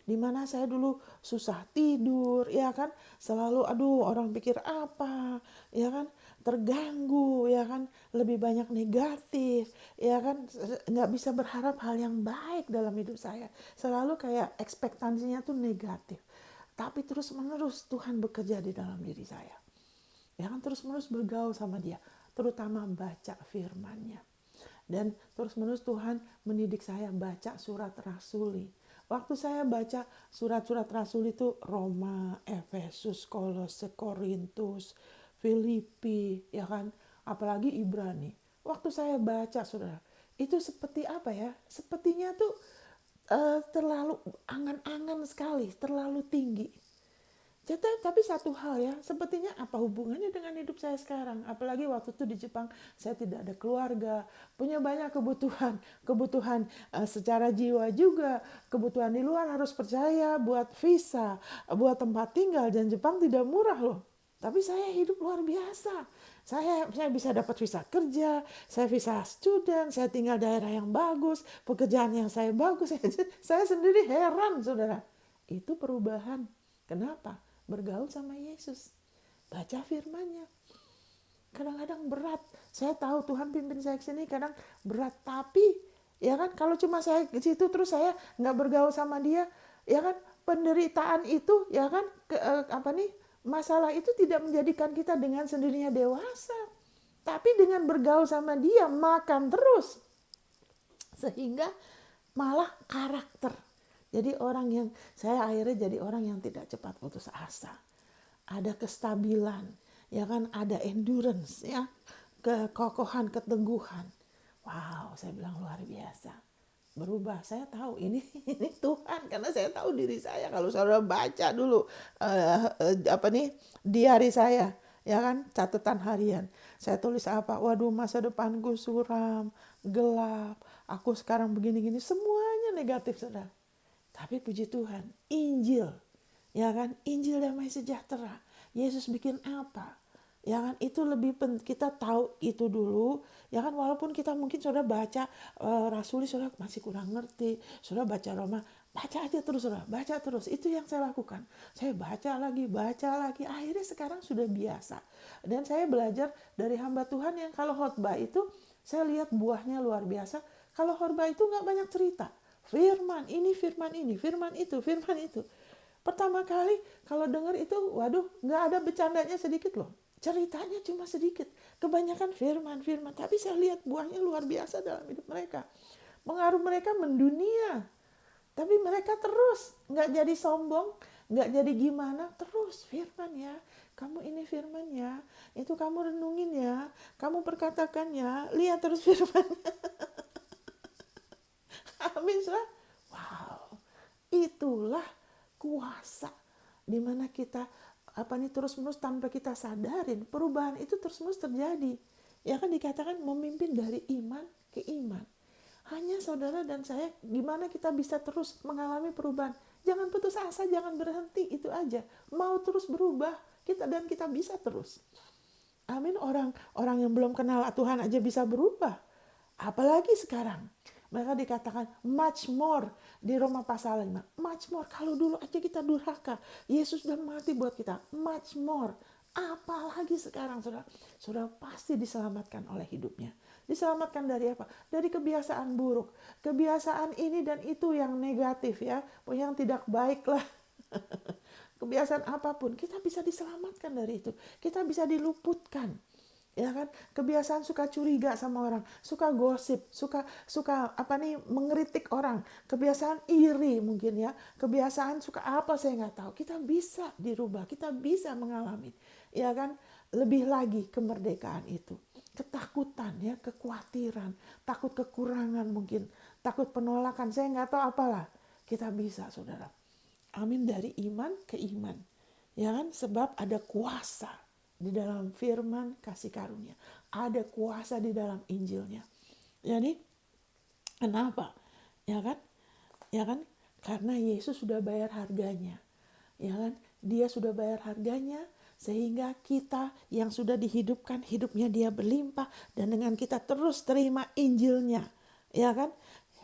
Di mana saya dulu susah tidur, ya kan, selalu aduh orang pikir apa, ya kan, terganggu, ya kan, lebih banyak negatif, ya kan, nggak bisa berharap hal yang baik dalam hidup saya, selalu kayak ekspektasinya tuh negatif. Tapi terus menerus Tuhan bekerja di dalam diri saya, ya kan, terus menerus bergaul sama dia, terutama baca firman-Nya. Dan terus menerus Tuhan mendidik saya baca surat rasuli. Waktu saya baca surat-surat rasul itu Roma, Efesus, Kolose, Korintus, Filipi, ya kan, apalagi Ibrani. Waktu saya baca saudara, itu seperti apa ya? Sepertinya tuh terlalu angan-angan sekali, terlalu tinggi. Tapi satu hal ya, sepertinya apa hubungannya dengan hidup saya sekarang? Apalagi waktu itu di Jepang, saya tidak ada keluarga, punya banyak kebutuhan secara jiwa juga, kebutuhan di luar harus percaya buat visa, buat tempat tinggal, dan Jepang tidak murah loh. Tapi saya hidup luar biasa. Saya bisa dapat visa kerja, saya visa student, saya tinggal daerah yang bagus, pekerjaan yang saya bagus. Saya sendiri heran, saudara. Itu perubahan. Kenapa? Bergaul sama Yesus. Baca firman-Nya. Kadang-kadang berat. Saya tahu Tuhan pimpin saya ke sini kadang berat. Tapi, ya kan, kalau cuma saya ke situ terus saya nggak bergaul sama dia, ya kan, penderitaan itu, ya kan, masalah itu tidak menjadikan kita dengan sendirinya dewasa. Tapi dengan bergaul sama dia, makan terus. Sehingga malah karakter. Jadi saya akhirnya jadi orang yang tidak cepat putus asa. Ada kestabilan, ya kan, ada endurance, ya, kekokohan, keteguhan. Wow, saya bilang luar biasa. Berubah, saya tahu ini Tuhan, karena saya tahu diri saya. Kalau saudara baca dulu diari saya, ya kan, catatan harian. Saya tulis apa? Waduh, masa depanku suram, gelap. Aku sekarang begini-gini, semuanya negatif, saudara. Tapi puji Tuhan, Injil, ya kan, Injil damai sejahtera. Yesus bikin apa? Ya kan, itu lebih kita tahu itu dulu, ya kan, walaupun kita mungkin saudara baca rasuli saudara masih kurang ngerti, saudara baca Roma Baca aja terus, saudara. Baca terus. Itu yang saya lakukan. Saya baca lagi, baca lagi. Akhirnya sekarang sudah biasa. Dan saya belajar dari hamba Tuhan yang kalau khotbah itu, saya lihat buahnya luar biasa. Kalau khotbah itu nggak banyak cerita. Firman ini, firman ini, firman itu, firman itu. Pertama kali kalau dengar itu, waduh, nggak ada bercandanya sedikit loh. Ceritanya cuma sedikit. Kebanyakan firman, firman. Tapi saya lihat buahnya luar biasa dalam hidup mereka. Pengaruh mereka mendunia. Tapi mereka terus nggak jadi sombong, nggak jadi gimana, terus firman ya. Kamu ini firman ya, itu kamu renungin ya, kamu perkatakan ya, lihat terus firman. Amin, saudara. Wow, itulah kuasa di mana kita terus menerus tanpa kita sadarin perubahan itu terus menerus terjadi. Ya kan dikatakan memimpin dari iman ke iman. Hanya saudara dan saya, gimana kita bisa terus mengalami perubahan. Jangan putus asa, jangan berhenti, itu aja. Mau terus berubah, kita bisa terus. Amin, orang yang belum kenal Tuhan aja bisa berubah. Apalagi sekarang. Mereka dikatakan much more di Roma pasal 5. Much more, kalau dulu aja kita durhaka. Yesus sudah mati buat kita. Much more. Apalagi sekarang, saudara. Saudara pasti diselamatkan oleh hidupnya. Diselamatkan dari apa? Dari kebiasaan buruk. Kebiasaan ini dan itu yang negatif ya. Yang tidak baik lah. Kebiasaan apapun. Kita bisa diselamatkan dari itu. Kita bisa diluputkan. Ya kan, kebiasaan suka curiga sama orang, suka gosip, suka mengeritik orang, kebiasaan iri mungkin ya, kebiasaan suka apa saya nggak tahu. Kita bisa dirubah, kita bisa mengalami, ya kan, lebih lagi kemerdekaan itu. Ketakutan ya, kekhawatiran, takut kekurangan mungkin, takut penolakan, saya nggak tahu apalah, kita bisa, saudara. Amin, dari iman ke iman, ya kan, sebab ada kuasa di dalam firman kasih karunia. Ada kuasa di dalam Injilnya. Jadi kenapa? Ya kan? Ya kan? Karena Yesus sudah bayar harganya. Ya kan? Dia sudah bayar harganya sehingga kita yang sudah dihidupkan, hidupnya dia berlimpah, dan dengan kita terus terima Injilnya. Ya kan?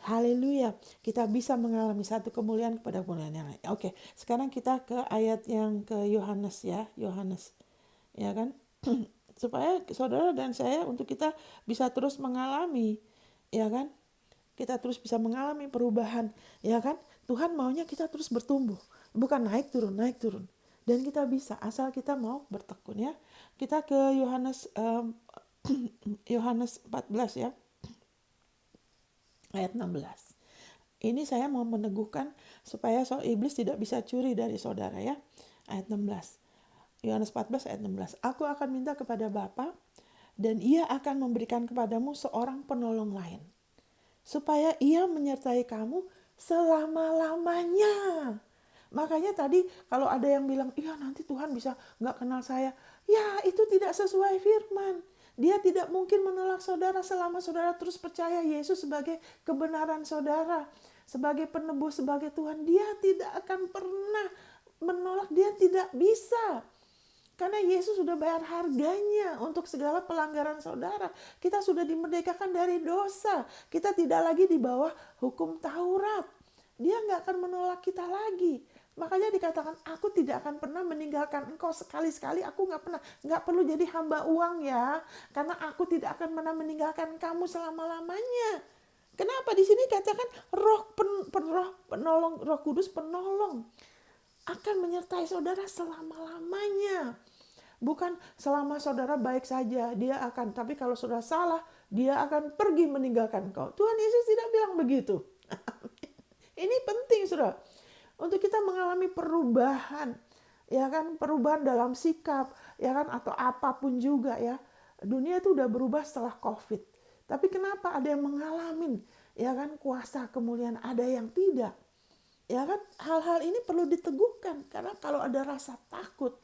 Haleluya, kita bisa mengalami satu kemuliaan kepada kemuliaan yang lain. Oke, sekarang kita ke ayat yang ke Yohanes ya, Yohanes. Ya kan, supaya saudara dan saya untuk kita bisa terus mengalami, ya kan, kita terus bisa mengalami perubahan, ya kan. Tuhan maunya kita terus bertumbuh, bukan naik turun, dan kita bisa asal kita mau bertekun ya. Kita ke Yohanes Yohanes 14 ya, ayat 16. Ini saya mau meneguhkan supaya iblis tidak bisa curi dari saudara ya. Ayat 16. Yohanes 14 ayat 16. Aku akan minta kepada Bapa dan ia akan memberikan kepadamu seorang penolong lain, supaya ia menyertai kamu selama-lamanya. Makanya tadi kalau ada yang bilang, iya nanti Tuhan bisa gak kenal saya. Ya itu tidak sesuai firman. Dia tidak mungkin menolak saudara selama saudara terus percaya Yesus sebagai kebenaran saudara, sebagai penebus, sebagai Tuhan. Dia tidak akan pernah menolak, dia tidak bisa. Karena Yesus sudah bayar harganya untuk segala pelanggaran saudara. Kita sudah dimerdekakan dari dosa. Kita tidak lagi di bawah hukum Taurat. Dia nggak akan menolak kita lagi. Makanya dikatakan, aku tidak akan pernah meninggalkan engkau. Sekali-sekali aku nggak perlu jadi hamba uang ya. Karena aku tidak akan pernah meninggalkan kamu selama-lamanya. Kenapa di sini katakan Roh Kudus penolong akan menyertai saudara selama-lamanya. Bukan selama saudara baik saja, dia akan, tapi kalau saudara salah, dia akan pergi meninggalkan engkau. Tuhan Yesus tidak bilang begitu. Ini penting, saudara. Untuk kita mengalami perubahan, ya kan, perubahan dalam sikap, ya kan, atau apapun juga ya. Dunia itu udah berubah setelah COVID. Tapi kenapa ada yang mengalami, ya kan, kuasa kemuliaan, ada yang tidak. Ya kan, hal-hal ini perlu diteguhkan karena kalau ada rasa takut,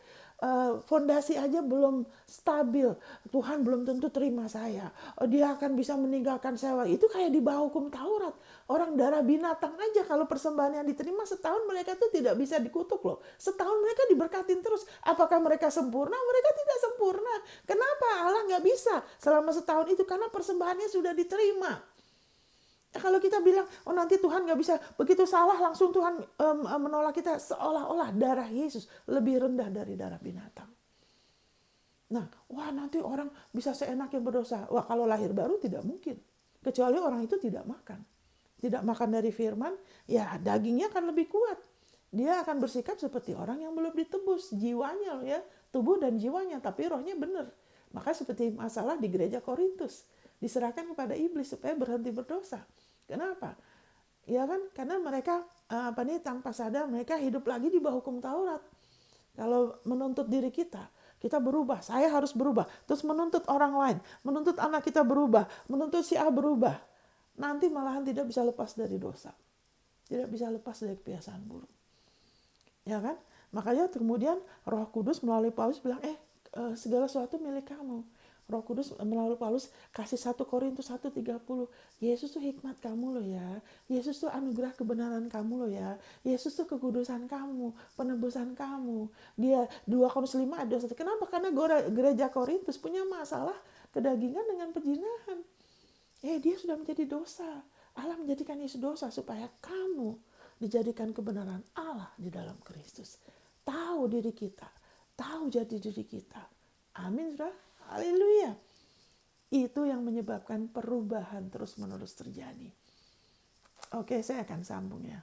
fondasi aja belum stabil, Tuhan belum tentu terima saya, dia akan bisa meninggalkan saya. Itu kayak di bawah hukum Taurat. Orang darah binatang aja kalau persembahan yang diterima setahun mereka tuh tidak bisa dikutuk loh. Setahun mereka diberkatin terus. Apakah mereka sempurna? Mereka tidak sempurna. Kenapa Allah nggak bisa selama setahun itu? Karena persembahannya sudah diterima. Kalau kita bilang, oh nanti Tuhan nggak bisa, begitu salah langsung Tuhan menolak kita, seolah-olah darah Yesus lebih rendah dari darah binatang. Nah, wah nanti orang bisa seenaknya berdosa. Wah kalau lahir baru tidak mungkin. Kecuali orang itu tidak makan. Tidak makan dari firman, ya dagingnya akan lebih kuat. Dia akan bersikap seperti orang yang belum ditebus. Jiwanya ya, tubuh dan jiwanya, tapi rohnya benar. Maka seperti masalah di gereja Korintus. Diserahkan kepada iblis supaya berhenti berdosa. Kenapa? Ya kan, karena mereka tanpa sadar mereka hidup lagi di bawah hukum Taurat. Kalau menuntut diri kita, kita berubah, saya harus berubah. Terus menuntut orang lain, menuntut anak kita berubah, menuntut si A berubah. Nanti malahan tidak bisa lepas dari dosa. Tidak bisa lepas dari kebiasaan buruk. Ya kan? Makanya kemudian Roh Kudus melalui Paulus bilang, segala sesuatu milik kamu. Roh Kudus melalui Paulus kasih 1 Korintus 1:30. Yesus tuh hikmat kamu loh ya. Yesus tuh anugerah kebenaran kamu loh ya. Yesus tuh kekudusan kamu, penebusan kamu. Dia 2 Korintus 5 ayat 21. Kenapa? Karena gereja Korintus punya masalah kedagingan dengan pejinahan. Dia sudah menjadi dosa. Allah menjadikan Yesus dosa supaya kamu dijadikan kebenaran Allah di dalam Kristus. Tahu diri kita, tahu jati diri kita. Amin, saudara. Haleluya. Itu yang menyebabkan perubahan terus-menerus terjadi. Oke, saya akan sambung ya.